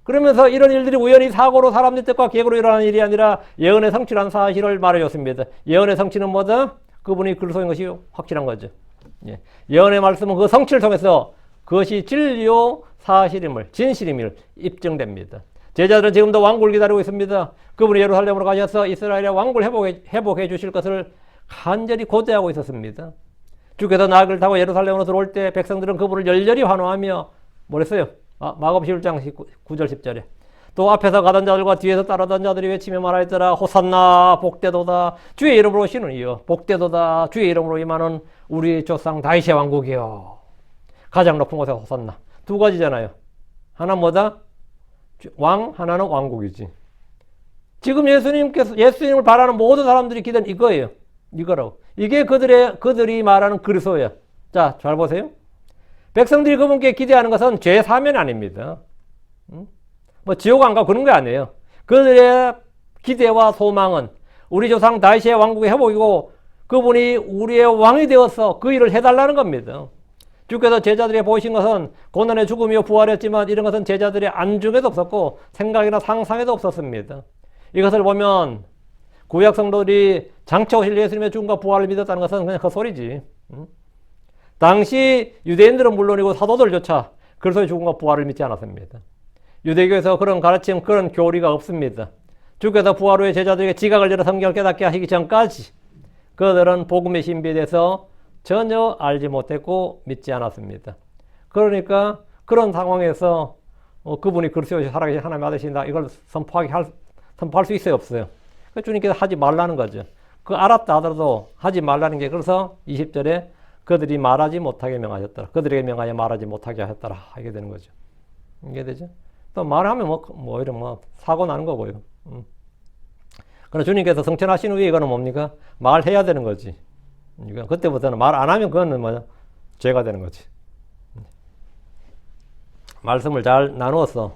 그러면서 이런 일들이 우연히 사고로 사람들 뜻과 계획으로 일어나는 일이 아니라 예언의 성취라는 사실을 말해줬습니다. 예언의 성취는 뭐다? 그분이 그리스도인 것이 확실한 거죠. 예. 예언의 말씀은 그 성취를 통해서 그것이 진리요 사실임을, 진실임을 입증됩니다. 제자들은 지금도 왕국을 기다리고 있습니다. 그분이 예루살렘으로 가셔서 이스라엘의 왕국을 회복해 주실 것을 간절히 고대하고 있었습니다. 주께서 나귀를 타고 예루살렘으로 들어올 때 백성들은 그분을 열렬히 환호하며 뭐랬어요? 마가복음 11장 9절 10절에 또 앞에서 가던 자들과 뒤에서 따르던 자들이 외치며 말하였더라. 호산나 복되도다 주의 이름으로 오시는 이여, 복되도다 주의 이름으로 임하는 우리 조상 다윗의 왕국이여. 가장 높은 곳에 호산나. 두 가지잖아요. 하나 뭐다? 왕, 하나는 왕국이지. 지금 예수님을 바라는 모든 사람들이 기대는 이거예요. 이거라고. 이게 그들이 말하는 그리스도예요. 자, 잘 보세요. 백성들이 그분께 기대하는 것은 죄 사면이 아닙니다. 뭐 지옥 안 가고 그런 게 아니에요. 그들의 기대와 소망은 우리 조상 다윗의 왕국의 회복이고 그분이 우리의 왕이 되어서 그 일을 해달라는 겁니다. 주께서 제자들에게 보이신 것은 고난의 죽음이요 부활했지만 이런 것은 제자들의 안중에도 없었고 생각이나 상상에도 없었습니다. 이것을 보면 구약 성도들이 장차 오실 예수님의 죽음과 부활을 믿었다는 것은 그냥 헛소리지. 당시 유대인들은 물론이고 사도들조차 그리스도의 죽음과 부활을 믿지 않았습니다. 유대교에서 그런 가르침, 그런 교리가 없습니다. 주께서 부활 후에 제자들에게 지각을 열어 성경을 깨닫게 하시기 전까지 그들은 복음의 신비에 대해서 전혀 알지 못했고 믿지 않았습니다. 그러니까 그런 상황에서 그분이 그리스도의 살아계신 하나님의 아들이신다 이걸 선포할 수 있어요, 없어요? 주님께서 하지 말라는 거죠. 그 알았다 하더라도 하지 말라는 게, 그래서 20절에 그들이 말하지 못하게 명하셨더라. 그들에게 명하여 말하지 못하게 하셨더라. 이게 되는 거죠. 이게 되죠. 또 말하면 이런 사고 나는 거고요. 그러나 주님께서 성천하신 후에 이거는 뭡니까? 말해야 되는 거지. 그때부터는 말 안 하면 그거는 뭐냐? 죄가 되는 거지. 말씀을 잘 나누어서,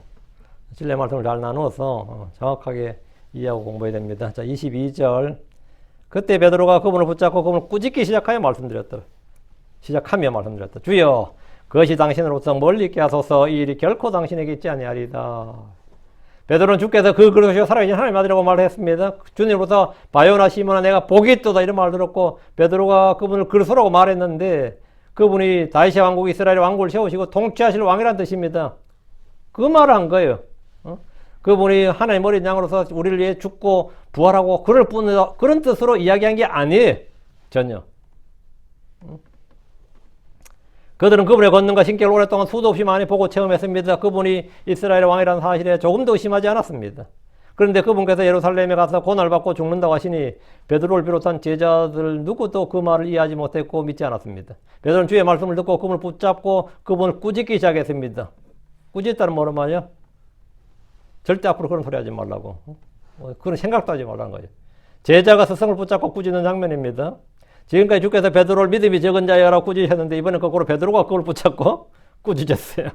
진리의 말씀을 잘 나누어서 정확하게 이해하고 공부해야 됩니다. 자, 22절. 그때 베드로가 그분을 붙잡고 그분을 꾸짖기 시작하며 말씀드렸다. 주여, 그것이 당신으로부터 멀리 있게 하소서. 이 일이 결코 당신에게 있지 아니하리다. 베드로는 주께서 그 그릇이요 살아계신 하나님의 아들이라고 말했습니다. 주님으로부터 바요나 시몬아 내가 복이 있도다 이런 말을 들었고 베드로가 그분을 그리스도라고 말했는데 그분이 다윗의 왕국 이스라엘의 왕국을 세우시고 통치하실 왕이라는 뜻입니다. 그 말을 한 거예요. 그분이 하나님의 어린 양으로서 우리를 위해 죽고 부활하고 그럴 뿐이다 그런 뜻으로 이야기한 게 아니에요. 전혀. 그들은 그분의 권능과 신격을 오랫동안 수도 없이 많이 보고 체험했습니다. 그분이 이스라엘의 왕이라는 사실에 조금도 의심하지 않았습니다. 그런데 그분께서 예루살렘에 가서 고난을 받고 죽는다고 하시니 베드로를 비롯한 제자들 누구도 그 말을 이해하지 못했고 믿지 않았습니다. 베드로는 주의 말씀을 듣고 그분을 붙잡고 그분을 꾸짖기 시작했습니다. 꾸짖다는 뭐란 말이야? 절대 앞으로 그런 소리 하지 말라고. 그런 생각도 하지 말라는 거죠. 제자가 스승을 붙잡고 꾸짖는 장면입니다. 지금까지 주께서 베드로를 믿음이 적은 자여라고 꾸짖으셨는데 이번엔 거꾸로 베드로가 그걸 붙잡고 꾸짖었어요.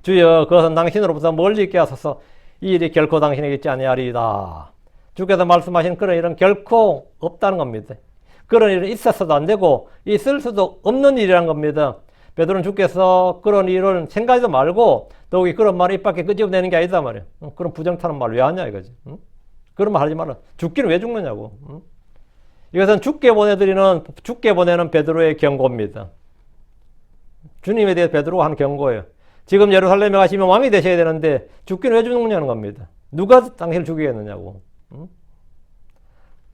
주여, 그것은 당신으로부터 멀리 있게 하소서. 이 일이 결코 당신에게 있지 아니하리이다. 주께서 말씀하신 그런 일은 결코 없다는 겁니다. 그런 일은 있었어도 안 되고 있을 수도 없는 일이라는 겁니다. 베드로는 주께서 그런 일을 생각하지도 말고 더욱이 그런 말을 입 밖에 끄집어내는 게 아니다 말이에요. 그런 부정타는 말 왜 하냐 이거지. 그런 말 하지 마라. 죽기는 왜 죽느냐고. 이것은 죽게 보내는 베드로의 경고입니다. 주님에 대해 베드로가 한 경고예요. 지금 예루살렘에 가시면 왕이 되셔야 되는데 죽기는 왜 죽느냐는 겁니다. 누가 당신을 죽이겠느냐고.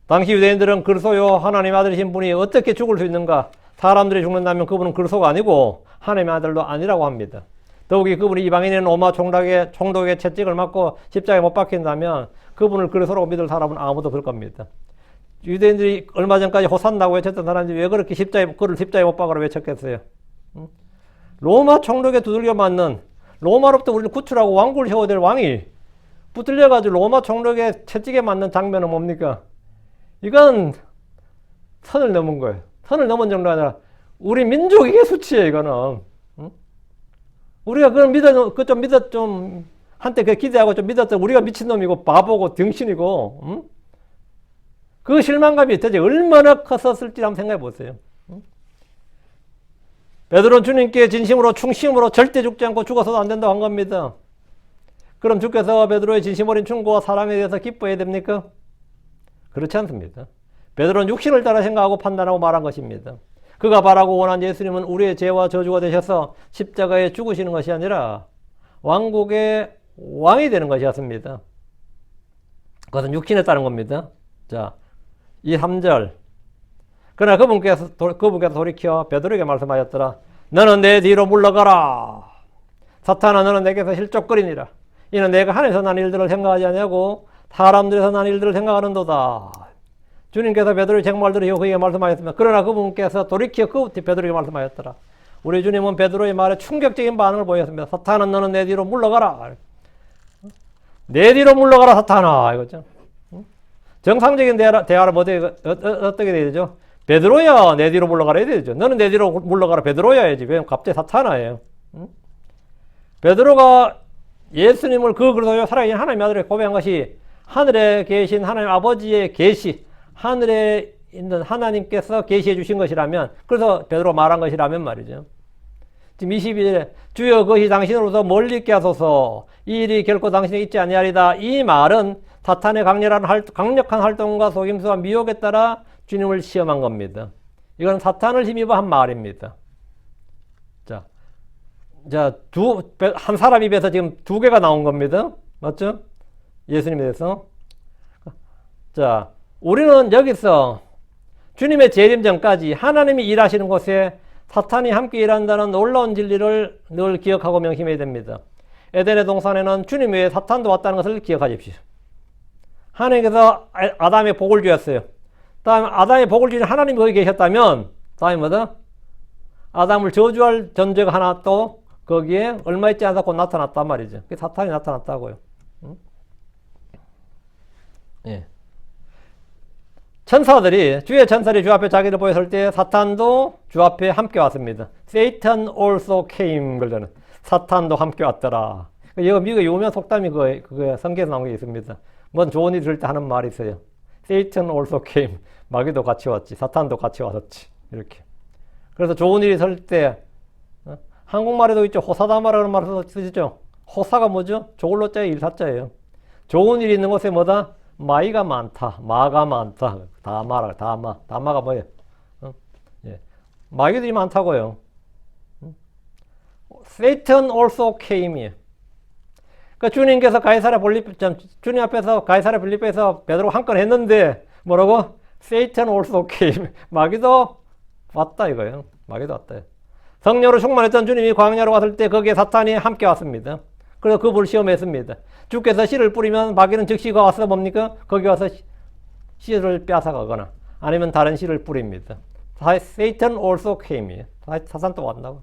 당시 유대인들은 그리스도요 하나님의 아들이신 분이 어떻게 죽을 수 있는가? 사람들이 죽는다면 그분은 그리스도가 아니고 하나님의 아들도 아니라고 합니다. 더욱이 그분이 이방인인 로마 총독의 채찍을 맞고 십자가에 못 박힌다면 그분을 그리스도라고 믿을 사람은 아무도 없을 겁니다. 유대인들이 얼마 전까지 호산나고 외쳤던 사람들이 왜 그렇게 그를 십자가에 못 박으라고 외쳤겠어요? 로마 총독에 두들겨 맞는, 로마로부터 우리를 구출하고 왕국을 세워야 될 왕이 붙들려가지고 로마 총독의 채찍에 맞는 장면은 뭡니까? 이건 선을 넘은 거예요. 선을 넘은 정도가 아니라 우리 민족에게 수치예요, 이거는. 우리가 그걸 한때 그 기대하고 좀 믿었던 우리가 미친놈이고 바보고 등신이고, 그 실망감이 대체 얼마나 컸었을지 한번 생각해 보세요. 베드로는 주님께 진심으로 충심으로 절대 죽지 않고 죽어서도 안 된다고 한 겁니다. 그럼 주께서 베드로의 진심 어린 충고와 사랑에 대해서 기뻐해야 됩니까? 그렇지 않습니다. 베드로는 육신을 따라 생각하고 판단하고 말한 것입니다. 그가 바라고 원한 예수님은 우리의 죄와 저주가 되셔서 십자가에 죽으시는 것이 아니라 왕국의 왕이 되는 것이었습니다. 그것은 육신에 따른 겁니다. 자, 이 3절. 그러나 그분께서 돌이켜 베드로에게 말씀하였더라. 너는 내 뒤로 물러가라. 사탄아, 너는 내게서 실족거리니라. 이는 내가 하늘에서 난 일들을 생각하지 아니하고 사람들에서 난 일들을 생각하는도다. 주님께서 베드로의 쟁말들을 그에게 말씀하였습니다. 그러나 그분께서 돌이켜 베드로에게 말씀하였더라. 우리 주님은 베드로의 말에 충격적인 반응을 보였습니다. 사탄은 너는 내 뒤로 물러가라. 내 뒤로 물러가라 사탄아. 이거죠. 정상적인 대화를 어떻게 돼야 되죠? 베드로야 내 뒤로 물러가라 해야 되죠. 너는 내 뒤로 물러가라 베드로야 해야지. 왜 갑자기 사탄아예요? 베드로가 예수님을 그리스도요 살아계신 하나님의 아들을 고백한 것이 하늘에 계신 하나님 아버지의 계시, 하늘에 있는 하나님께서 계시해 주신 것이라면, 그래서 베드로 말한 것이라면 말이죠. 지금 22절에 주여 그것이 당신으로서 멀리 있게 하소서, 이 일이 결코 당신에 있지 아니하리다. 이 말은 사탄의 강력한 활동과 속임수와 미혹에 따라 주님을 시험한 겁니다. 이건 사탄을 힘입어 한 말입니다. 한 사람 입에서 지금 두 개가 나온 겁니다. 맞죠? 예수님에 대해서. 자, 우리는 여기서 주님의 재림 전까지 하나님이 일하시는 곳에 사탄이 함께 일한다는 놀라운 진리를 늘 기억하고 명심해야 됩니다. 에덴의 동산에는 주님 외에 사탄도 왔다는 것을 기억하십시오. 하나님께서 아담의 복을 주었어요. 다음에 아담의 복을 주신 하나님이 거기 계셨다면 다음에 뭐다? 아담을 저주할 존재가 하나 또 거기에 얼마 있지 않고 나타났단 말이죠. 그게 사탄이 나타났다고요. 예. 천사들이, 주의 천사들이 주 앞에 자기를 보였을 때 사탄도 주 앞에 함께 왔습니다. Satan also came. 그러잖아요. 사탄도 함께 왔더라. 이거 미국의 유명한 속담이 그거 성경에서 나온 게 있습니다. 뭔 좋은 일 있을 때 하는 말이 있어요. Satan also came. 마귀도 같이 왔지. 사탄도 같이 왔었지. 이렇게. 그래서 좋은 일이 있을 때 한국말에도 있죠. 호사다마라는 말을 쓰시죠. 호사가 뭐죠? 저걸로 자의 일사자예요. 좋은 일이 있는 곳에 뭐다? 마이가 많다. 마가 많다. 다마가 뭐예요? 예. 마귀들이 많다고요. Satan also came이에요. 그러니까 주님께서 주님 앞에서 가이사랴 빌립보에서 베드로 한 건 했는데 뭐라고? Satan also came. 마귀도 왔다 이거예요. 마귀도 왔다. 성령으로 충만했던 주님이 광야로 왔을 때 거기에 사탄이 함께 왔습니다. 그래서 그분을 시험했습니다. 주께서 씨를 뿌리면 마귀는 즉시 와서 뭡니까? 거기 와서 씨를 빼앗아가거나 아니면 다른 씨를 뿌립니다. Satan also came. 사탄도 왔다고.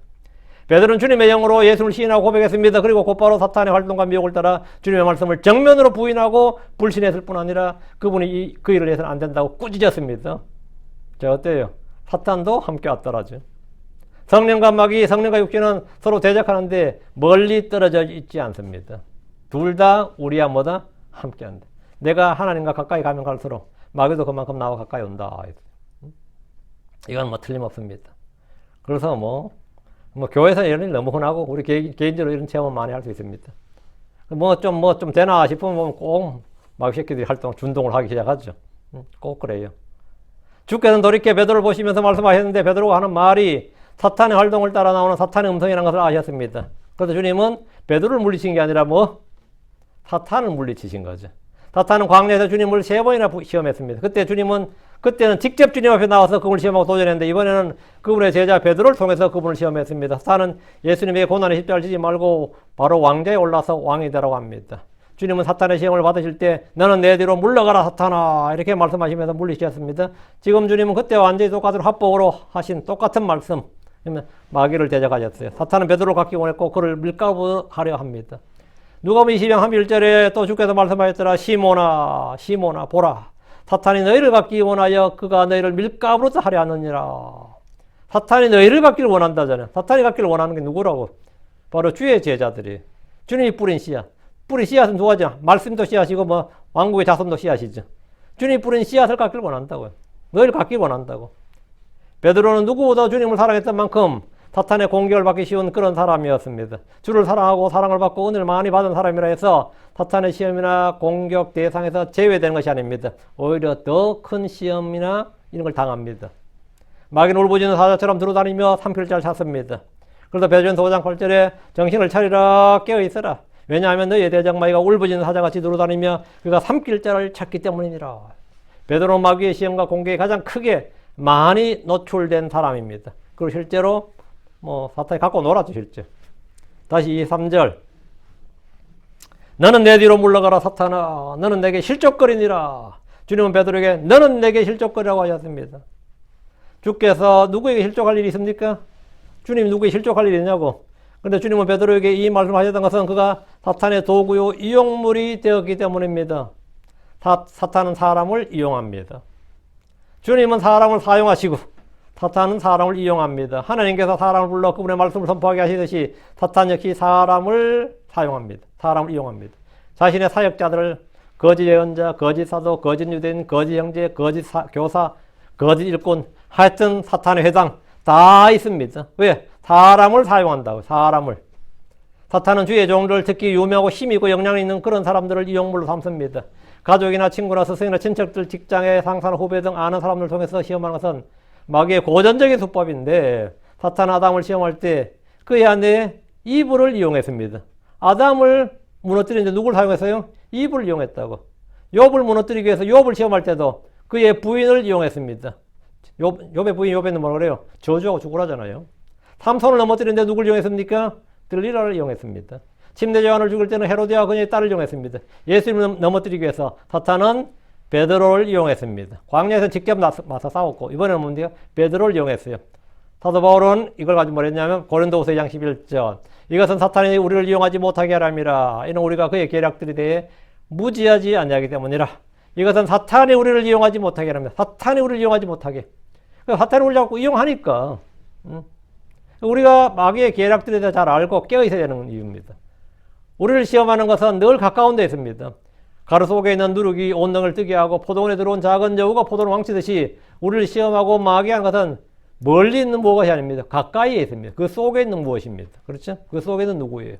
베드로는 주님의 영으로 예수를 시인하고 고백했습니다. 그리고 곧바로 사탄의 활동과 미혹을 따라 주님의 말씀을 정면으로 부인하고 불신했을 뿐 아니라 그분이 그 일을 해서는 안 된다고 꾸짖었습니다. 자, 어때요? 사탄도 함께 왔더라죠. 성령과 마귀, 성령과 육신은 서로 대적하는데 멀리 떨어져 있지 않습니다. 둘 다 우리야 뭐다? 함께 한다. 내가 하나님과 가까이 가면 갈수록 마귀도 그만큼 나와 가까이 온다. 이건 뭐 틀림없습니다. 그래서 뭐 교회에서 이런 일 너무 흔하고 우리 개인적으로 이런 체험을 많이 할 수 있습니다. 뭐 좀 되나 싶으면 꼭 마귀 새끼들이 준동을 하기 시작하죠. 꼭 그래요. 주께서는 돌이켜 베드로를 보시면서 말씀하셨는데 베드로가 하는 말이 사탄의 활동을 따라 나오는 사탄의 음성이라는 것을 아셨습니다. 그래서 주님은 베드로를 물리친 게 아니라 사탄을 물리치신 거죠. 사탄은 광야에서 주님을 3번이나 시험했습니다. 그때는 직접 주님 앞에 나와서 그분을 시험하고 도전했는데 이번에는 그분의 제자 베드로를 통해서 그분을 시험했습니다. 사탄은 예수님의 고난의 십자가를 지지 말고 바로 왕좌에 올라서 왕이 되라고 합니다. 주님은 사탄의 시험을 받으실 때 너는 내 뒤로 물러가라 사탄아 이렇게 말씀하시면서 물리셨습니다. 지금 주님은 그때와 완전히 똑같은 합복으로 하신 똑같은 말씀, 마귀를 대적하셨어요. 사탄은 베드로를 갖기 원했고 그를 밀가부하려 합니다. 누가복음 22장 1절에 또 주께서 말씀하셨더라. 시몬아 보라, 사탄이 너희를 갖기 원하여 그가 너희를 밀가부로 하려 하느니라. 사탄이 너희를 갖기를 원한다잖아요. 사탄이 갖기를 원하는 게 누구라고? 바로 주의 제자들이. 주님이 뿌린 씨앗. 뿌린 씨앗은 두 가지야. 말씀도 씨앗이고 왕국의 자손도 씨앗이죠. 주님이 뿌린 씨앗을 갖기를 원한다고요. 너희를 갖기를 원한다고. 베드로는 누구보다 주님을 사랑했던 만큼 사탄의 공격을 받기 쉬운 그런 사람이었습니다. 주를 사랑하고 사랑을 받고 은혜를 많이 받은 사람이라 해서 사탄의 시험이나 공격 대상에서 제외되는 것이 아닙니다. 오히려 더 큰 시험이나 이런 걸 당합니다. 마귀는 울부짖는 사자처럼 들어다니며 삼킬자를 찾습니다. 그래서 베드로전서 5장 8절에 정신을 차리라 깨어있어라. 왜냐하면 너희의 대적 마귀가 울부짖는 사자같이 들어다니며 그가 삼킬자를 찾기 때문이니라. 베드로는 마귀의 시험과 공격에 가장 크게 많이 노출된 사람입니다. 그리고 실제로 사탄이 갖고 놀았죠, 실제. 다시 3절. 너는 내 뒤로 물러가라 사탄아. 너는 내게 실족거리니라. 주님은 베드로에게 너는 내게 실족거리라고 하셨습니다. 주께서 누구에게 실족할 일이 있습니까? 주님이 누구에게 실족할 일이 있냐고. 그런데 주님은 베드로에게 이 말씀을 하셨던 것은 그가 사탄의 도구요 이용물이 되었기 때문입니다. 사탄은 사람을 이용합니다. 주님은 사람을 사용하시고 사탄은 사람을 이용합니다. 하나님께서 사람을 불러 그분의 말씀을 선포하게 하시듯이 사탄 역시 사람을 사용합니다. 사람을 이용합니다. 자신의 사역자들을 거짓 예언자, 거짓 사도, 거짓 유대인, 거짓 형제, 거짓 교사, 거짓 일꾼, 하여튼 사탄의 회장 다 있습니다. 왜? 사람을 사용한다고. 사람을. 사탄은 주의 종들, 특히 유명하고 힘있고 영향이 있는 그런 사람들을 이용물로 삼습니다. 가족이나 친구나 스승이나 친척들, 직장의 상사나 후배 등 아는 사람들을 통해서 시험하는 것은 마귀의 고전적인 수법인데 사탄 아담을 시험할 때 그의 아내 이브를 이용했습니다. 아담을 무너뜨리는데 누굴 사용했어요? 이브를 이용했다고. 욥을 무너뜨리기 위해서 욥을 시험할 때도 그의 부인을 이용했습니다. 욥의 부인 욥에는 뭐라 그래요? 저주하고 죽으라잖아요. 삼손을 넘어뜨리는데 누굴 이용했습니까? 들리라를 이용했습니다. 침례 요한을 죽일 때는 헤로디아와 그녀의 딸을 이용했습니다. 예수님을 넘어뜨리기 위해서 사탄은 베드로를 이용했습니다. 광야에서 직접 맞서 싸웠고 이번에는 뭔데요? 베드로를 이용했어요. 사도 바울은 이걸 가지고 뭐랬냐면 고린도후서 2장 11절 이것은 사탄이 우리를 이용하지 못하게 하람이라. 이는 우리가 그의 계략들에 대해 무지하지 아니하기 때문이라. 이것은 사탄이 우리를 이용하지 못하게 하랍니다. 사탄이 우리를 이용하지 못하게. 사탄이 우리를 자꾸 이용하니까 우리가 마귀의 계략들에 대해 잘 알고 깨어있어야 되는 이유입니다. 우리를 시험하는 것은 늘 가까운 데 있습니다. 가루 속에 있는 누룩이 온능을 뜨게 하고 포도원에 들어온 작은 여우가 포도를 망치듯이 우리를 시험하고 마귀하는 것은 멀리 있는 무엇이 아닙니다. 가까이에 있습니다. 그 속에 있는 무엇입니다. 그렇죠? 그 속에 있는 누구예요?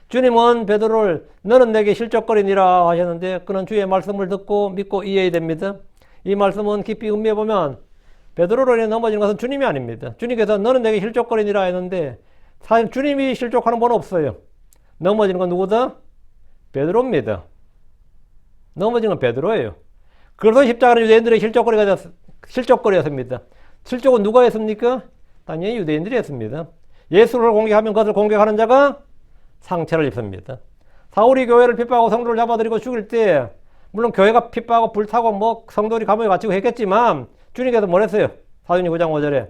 주님은 베드로를 너는 내게 실족거리니라 하셨는데 그는 주의 말씀을 듣고 믿고 이해해야 됩니다. 이 말씀은 깊이 음미해 보면 베드로로 인해 넘어지는 것은 주님이 아닙니다. 주님께서 너는 내게 실족거리니라 했는데 사실 주님이 실족하는 건 없어요. 넘어지는 건 누구다? 베드로입니다. 넘어지는 건 베드로예요. 그래서 십자가는 유대인들의 실족거리였습니다. 실족은 누가 했습니까? 당연히 유대인들이 했습니다. 예수를 공격하면 그것을 공격하는 자가 상처를 입습니다. 사울이 교회를 핍박하고 성도를 잡아들이고 죽일 때 물론 교회가 핍박하고 불타고 성도들이 감옥에 갇히고 했겠지만 주님께서 뭐랬어요? 사도행전 9장 5절에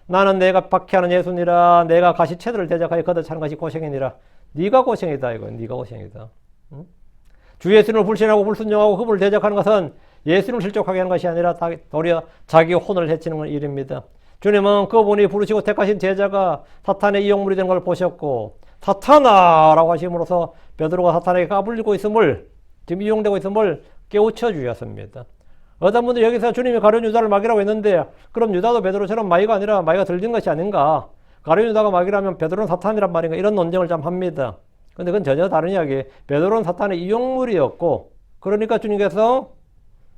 나는 내가 박해하는 예수니라 내가 가시체들을 대적하여 걷어차는 것이 고생이니라. 네가 고생이다 이거. 네가 고생이다. 응? 주 예수님을 불신하고 불순종하고 그분을 대적하는 것은 예수님을 실족하게 하는 것이 아니라 도리어 자기 혼을 해치는 일입니다. 주님은 그분이 부르시고 택하신 제자가 사탄의 이용물이 된 걸 보셨고 사탄아라고 하심으로써 베드로가 사탄에게 까불리고 있음을 지금 이용되고 있음을 깨우쳐 주셨습니다. 어떤 분들이 여기서 주님이 가룟 유다를 마귀라고 했는데 그럼 유다도 베드로처럼 마귀가 아니라 마귀가 들린 것이 아닌가? 가룟 유다가 마귀라면 베드로는 사탄이란 말인가? 이런 논쟁을 좀 합니다. 근데 그건 전혀 다른 이야기. 베드로는 사탄의 이용물이었고 그러니까 주님께서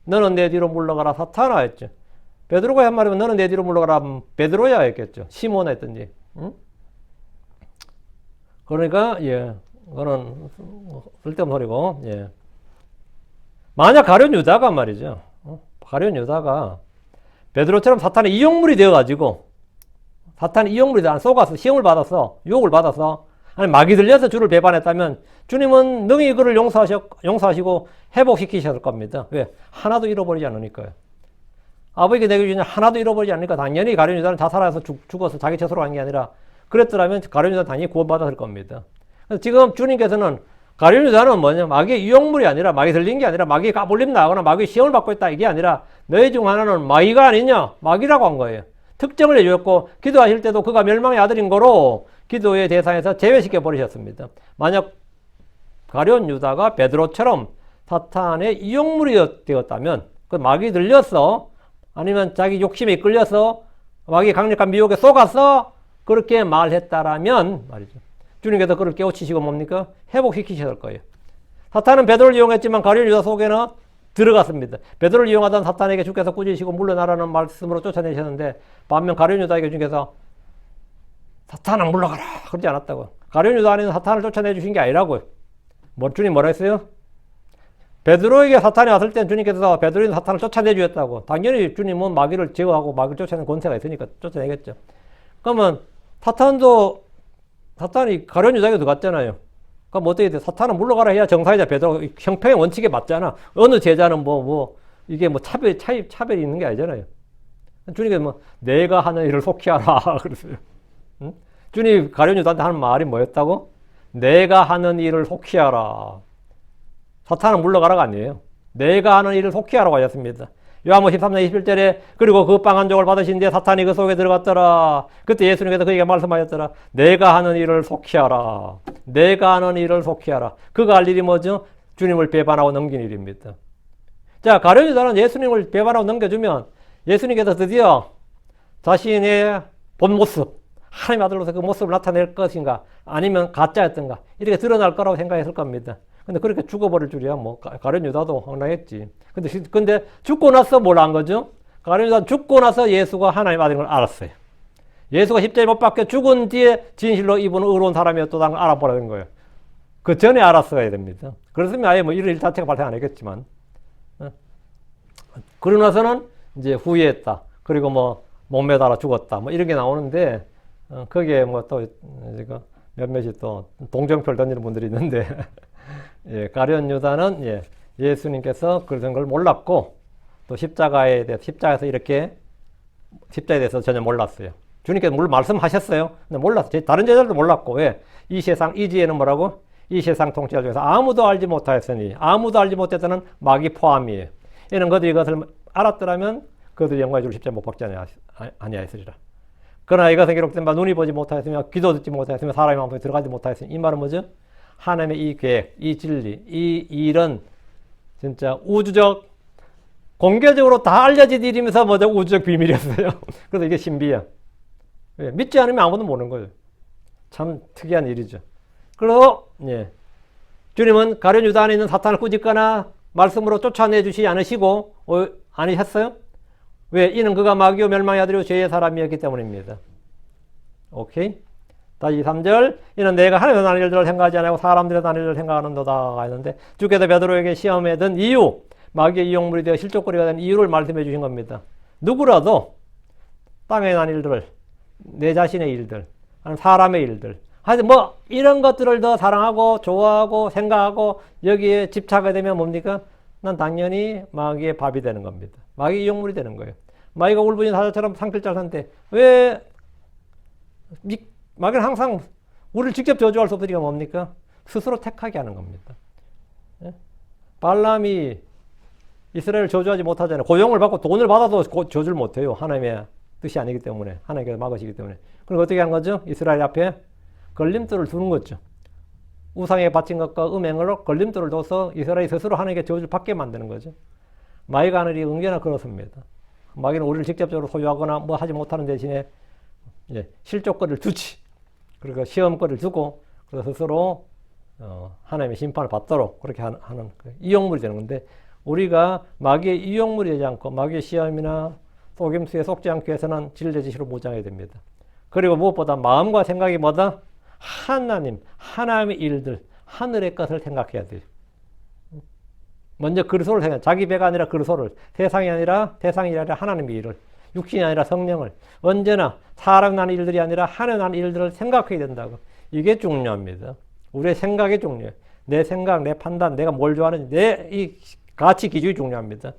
너는 내 뒤로 물러가라 사탄아 했죠. 베드로가 한 말이면 너는 내 뒤로 물러가라 베드로야 했겠죠. 시몬 했든지. 응? 그러니까 그거는 쓸데없는 소리고 만약 가룟 유다가 말이죠. 가룟 유다가 베드로처럼 사탄의 이용물이 되어가지고 사탄의 이용물이 되어 속아서 시험을 받아서 유혹을 받아서 아니 마귀 들려서 주를 배반했다면 주님은 능히 그를 용서하시고 회복시키셨을 겁니다. 왜? 하나도 잃어버리지 않으니까요. 아버지가 내게 주신 하나도 잃어버리지 않으니까 당연히 가룟 유다는 자살해서 죽어서 자기 처소로 간 게 아니라 그랬더라면 가룟 유다는 당연히 구원받았을 겁니다. 그래서 지금 주님께서는 가룟 유다는 뭐냐? 마귀의 이용물이 아니라 마귀 들린 게 아니라 마귀 까불림 나거나 마귀 시험을 받고 있다 이게 아니라 너희 중 하나는 마귀가 아니냐? 마귀라고 한 거예요. 특정을 해주었고 기도하실 때도 그가 멸망의 아들인 거로 기도의 대상에서 제외시켜 버리셨습니다. 만약 가룟 유다가 베드로처럼 사탄의 이용물이 되었다면 그 마귀 들려서 아니면 자기 욕심에 이끌려서 마귀의 강력한 미혹에 속아서 그렇게 말했다라면 말이죠. 주님께서 그를 깨우치시고 뭡니까? 회복시키실 거예요. 사탄은 베드로를 이용했지만 가룟 유다 속에는 들어갔습니다. 베드로를 이용하던 사탄에게 주께서 꾸짖으시고 물러나라는 말씀으로 쫓아내셨는데 반면 가룟 유다에게 주께서 사탄아 물러가라 그러지 않았다고. 가룟 유다 안에는 사탄을 쫓아내 주신 게 아니라고요. 주님 뭐라 했어요? 베드로에게 사탄이 왔을 땐 주님께서 베드로인 사탄을 쫓아내 주셨다고. 당연히 주님은 마귀를 제어하고 마귀를 쫓아내는 권세가 있으니까 쫓아내겠죠. 그러면 사탄이 가룟 유다에게 들어갔잖아요. 그럼 어떻게 돼? 사탄은 물러가라 해야 정사이자 베드로 형평의 원칙에 맞잖아. 어느 제자는 이게 차별이 있는 게 아니잖아요. 주님께서 내가 하는 일을 속히 하라 그랬어요. 응? 주님 가룟 유다한테 하는 말이 뭐였다고? 내가 하는 일을 속히 하라. 사탄은 물러가라가 아니에요. 내가 하는 일을 속히 하라고 하셨습니다. 요한복음 13장 21절에 그리고 그 빵 한 조각을 받으신 뒤에 사탄이 그 속에 들어갔더라. 그때 예수님께서 그에게 말씀하셨더라. 내가 하는 일을 속히 하라. 내가 하는 일을 속히 하라. 그가 할 일이 뭐죠? 주님을 배반하고 넘긴 일입니다. 자, 가룟 유다는 예수님을 배반하고 넘겨주면 예수님께서 드디어 자신의 본 모습, 하나님의 아들로서 그 모습을 나타낼 것인가 아니면 가짜였던가 이렇게 드러날 거라고 생각했을 겁니다. 근데 그렇게 죽어버릴 줄이야. 가룟 유다도 황당했지. 근데 죽고 나서 뭘 한 거죠? 가룟 유다는 죽고 나서 예수가 하나님 아들인 걸 알았어요. 예수가 십자가에 못 박혀 죽은 뒤에 진실로 이분은 의로운 사람이었다는 걸 알아보라는 거예요. 그 전에 알았어야 됩니다. 그랬으면 아예 이런 일 자체가 발생 안 했겠지만. 그러고 나서는 이제 후회했다. 그리고 몸매 달아 죽었다. 이런 게 나오는데, 거기에 또, 몇몇이 또 동정표를 던지는 분들이 있는데, 예, 가룟 유다는 예수님께서 그런 걸 몰랐고 또 십자가에 대해서 전혀 몰랐어요. 주님께서 물론 말씀하셨어요. 근데 몰랐어요. 다른 제자들도 몰랐고 왜? 이 세상 이지에는 뭐라고? 이 세상 통치자 중에서 아무도 알지 못하였으니 아무도 알지 못했다는 마귀 포함이에요. 이는 그들이 이것을 알았더라면 그들이 영광의 주를 십자가에 못 박지 아니하였으리라. 그러나 이것은 기록된 바 눈이 보지 못하였으며 귀도 듣지 못하였으며 사람의 마음속에 들어가지 못하였으니 이 말은 뭐죠? 하나님의 이 계획, 이 진리, 이 일은 진짜 우주적, 공개적으로 다 알려진 일이면서 우주적 비밀이었어요. 그래서 이게 신비야. 왜? 믿지 않으면 아무도 모르는 거예요. 참 특이한 일이죠. 그리고, 주님은 가룟 유다 안에 있는 사탄을 꾸짖거나 말씀으로 쫓아내 주시지 않으시고, 아니셨어요? 왜? 이는 그가 마귀요 멸망의 아들이요 죄의 사람이었기 때문입니다. 오케이? 다시 3절 이는 내가 하나님의 나는 일들을 생각하지 않고 사람들의 나는 일을 생각하는도다 했는데 주께서 베드로에게 시험에 든 이유 마귀의 이용물이 되어 실족거리가 된 이유를 말씀해 주신 겁니다. 누구라도 땅에 난 일들을 내 자신의 일들 아니면 사람의 일들 하여튼 이런 것들을 더 사랑하고 좋아하고 생각하고 여기에 집착하게 되면 뭡니까? 난 당연히 마귀의 밥이 되는 겁니다. 마귀의 이용물이 되는 거예요. 마귀가 울분인 사자처럼 상필 잘 산데 왜 마귀는 항상 우리를 직접 저주할 수 없으니까 뭡니까? 스스로 택하게 하는 겁니다. 발람이 이스라엘을 저주하지 못하잖아요. 고용을 받고 돈을 받아도 저주를 못해요. 하나님의 뜻이 아니기 때문에. 하나님께서 막으시기 때문에. 그럼 어떻게 한 거죠? 이스라엘 앞에 걸림돌을 두는 거죠. 우상에 바친 것과 음행으로 걸림돌을 둬서 이스라엘이 스스로 하나님께 저주를 받게 만드는 거죠. 마귀가 하는 일이 언제나 그렇습니다. 마귀는 우리를 직접적으로 소유하거나 하지 못하는 대신에 실족거리를 두지. 그러니까 시험거리를 두고 그래서 스스로 하나님의 심판을 받도록 그렇게 하는 이용물이 되는 건데 우리가 마귀의 이용물이 되지 않고 마귀의 시험이나 속임수에 속지 않기 위해서는 진리의 지시로 무장해야 됩니다. 그리고 무엇보다 마음과 생각이 뭐다? 하나님의 일들, 하늘의 것을 생각해야 돼요. 먼저 그리스도를 생각, 자기 배가 아니라 그리스도를, 세상이 아니라 하나님의 일을, 육신이 아니라 성령을, 언제나 사람 나는 일들이 아니라 하늘 나는 일들을 생각해야 된다고. 이게 중요합니다. 우리의 생각이 중요해요. 내 생각, 내 판단, 내가 뭘 좋아하는지, 내 이 가치 기준이 중요합니다.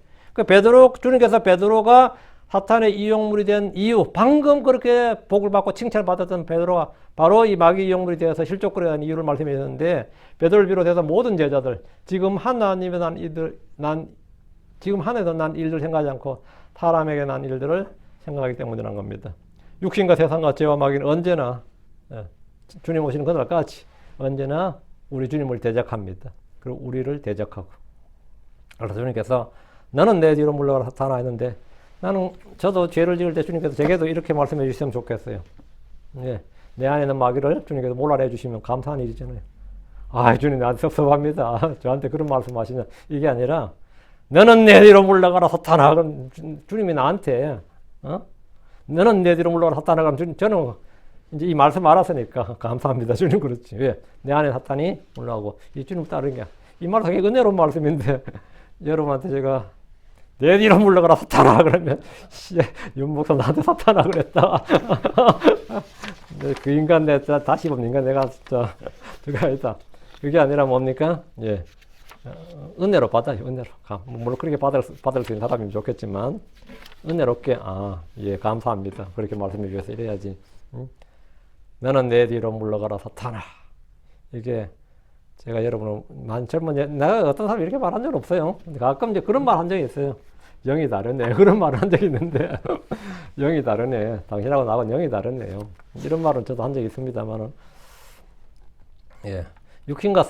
주님께서 베드로가 사탄의 이용물이 된 이유, 방금 그렇게 복을 받고 칭찬을 받았던 베드로가 바로 이 마귀 이용물이 되어서 실족거리게 된 이유를 말씀해 주셨는데, 베드로를 비롯해서 모든 제자들, 지금 하나님의 지금 하늘에서 난 일들 생각하지 않고 사람에게 난 일들을 생각하기 때문이라는 겁니다. 육신과 세상과 죄와 마귀는 언제나 주님 오시는 그날까지 언제나 우리 주님을 대적합니다. 그리고 우리를 대적하고. 그래서 주님께서 너는 내 뒤로 물러가라 사탄아 했는데 저도 죄를 지을 때 주님께서 제게도 이렇게 말씀해 주셨으면 좋겠어요. 예. 내 안에 있는 마귀를 주님께서 몰아내 주시면 감사한 일이잖아요. 아, 주님 나한테 섭섭합니다. 저한테 그런 말씀하시냐. 이게 아니라 너는 내 뒤로 물러가라 사탄아. 그럼 주님이 나한테 너는 내 뒤로 물러가라 사탄아. 그럼 저는 이제 이 말씀 알았으니까 감사합니다. 주님 그렇지. 왜? 내 안에 사탄이 올라오고 이 주님 따르는 게 이 말씀 되게 은혜로운 말씀인데 여러분한테 제가 내 뒤로 물러가라 사탄아 그러면 윤 목사 나한테 사탄아 그랬다. 그 인간 내가 다시 보면 인간 내가 진짜 그게 아니다. 그게 아니라 뭡니까? 예. 은혜로 받아요. 은혜로. 물론 그렇게 받을 수 있는 사람이면 좋겠지만 은혜롭게 예 감사합니다. 그렇게 말씀해 주셔서 이래야지. 너는 내 뒤로 물러가라 사탄아. 이게 제가 여러분은 내가 어떤 사람이 이렇게 말한 적 없어요. 근데 가끔 이제 그런 말 한 적이 있어요. 영이 다르네. 그런 말을 한 적이 있는데 영이 다르네. 당신하고 나하고는 영이 다르네요. 이런 말은 저도 한 적이 있습니다만은 예. 육신과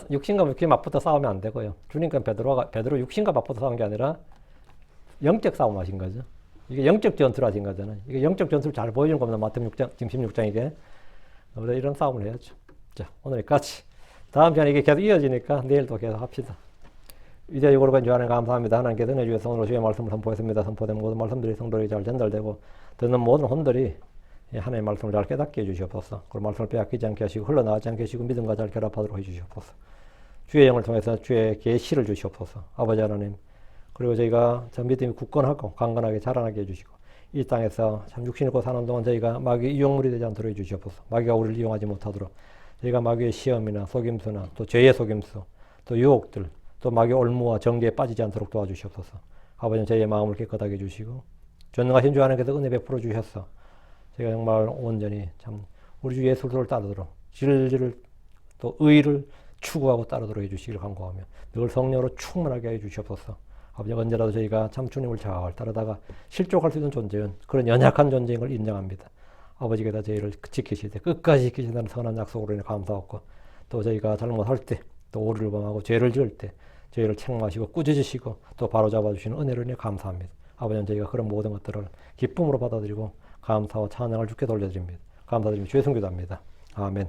맞붙어 싸우면 안 되고요. 주님과 베드로 육신과 맞붙어 싸운 게 아니라 영적 싸움 하신 거죠. 이게 영적 전투를 하신 거잖아요. 이게 영적 전투를 잘 보여주는 겁니다. 마태복음 6장, 지금 16장이게. 이런 싸움을 해야죠. 자, 오늘 여기까지. 다음 시간에 이게 계속 이어지니까 내일도 계속 합시다. 위대한 요구를 주하나님 감사합니다. 하나님께서 은혜 주셔서 오늘 주의 말씀을 선포했습니다. 선포된 모든 말씀들이 성도에게 잘 전달되고 듣는 모든 혼들이 하나님의 말씀을 잘 깨닫게 해주시옵소서. 그 말씀을 빼앗기지 않게 하시고 흘러나가지 않게 하시고 믿음과 잘 결합하도록 해주시옵소서. 주의 영을 통해서 주의 계시를 주시옵소서. 아버지 하나님 그리고 저희가 저 믿음이 굳건하고 강건하게 자라나게 해주시고 이 땅에서 참 육신을 입고 사는 동안 저희가 마귀의 이용물이 되지 않도록 해주시옵소서. 마귀가 우리를 이용하지 못하도록 저희가 마귀의 시험이나 속임수나 또 죄의 속임수 또 유혹들 또 마귀의 올무와 정죄에 빠지지 않도록 도와주시옵소서. 아버지는 저희의 마음을 깨끗하게 해주시고 전능하신 주 하나님께서 은혜 베풀어 주셔서 저희가 정말 온전히 참 우리 주 예수를 따르도록 진리를 또 의를 추구하고 따르도록 해주시기를 간구하며 늘 성령으로 충만하게 해주시옵소서. 아버지 언제라도 저희가 참 주님을 잘 따르다가 실족할 수 있는 존재는 그런 연약한 존재인 걸 인정합니다. 아버지께서 저희를 지키시되 끝까지 지키신다는 선한 약속으로 인해 감사하고 또 저희가 잘못할 때 또 오류를 범하고 죄를 지을 때 저희를 책망하시고 꾸짖으시고 또 바로잡아 주시는 은혜로 인해 감사합니다. 아버지는 저희가 그런 모든 것들을 기쁨으로 받아들이고 감사와 찬양을 주께 돌려드립니다. 감사드리며 주의 성교도합니다. 아멘.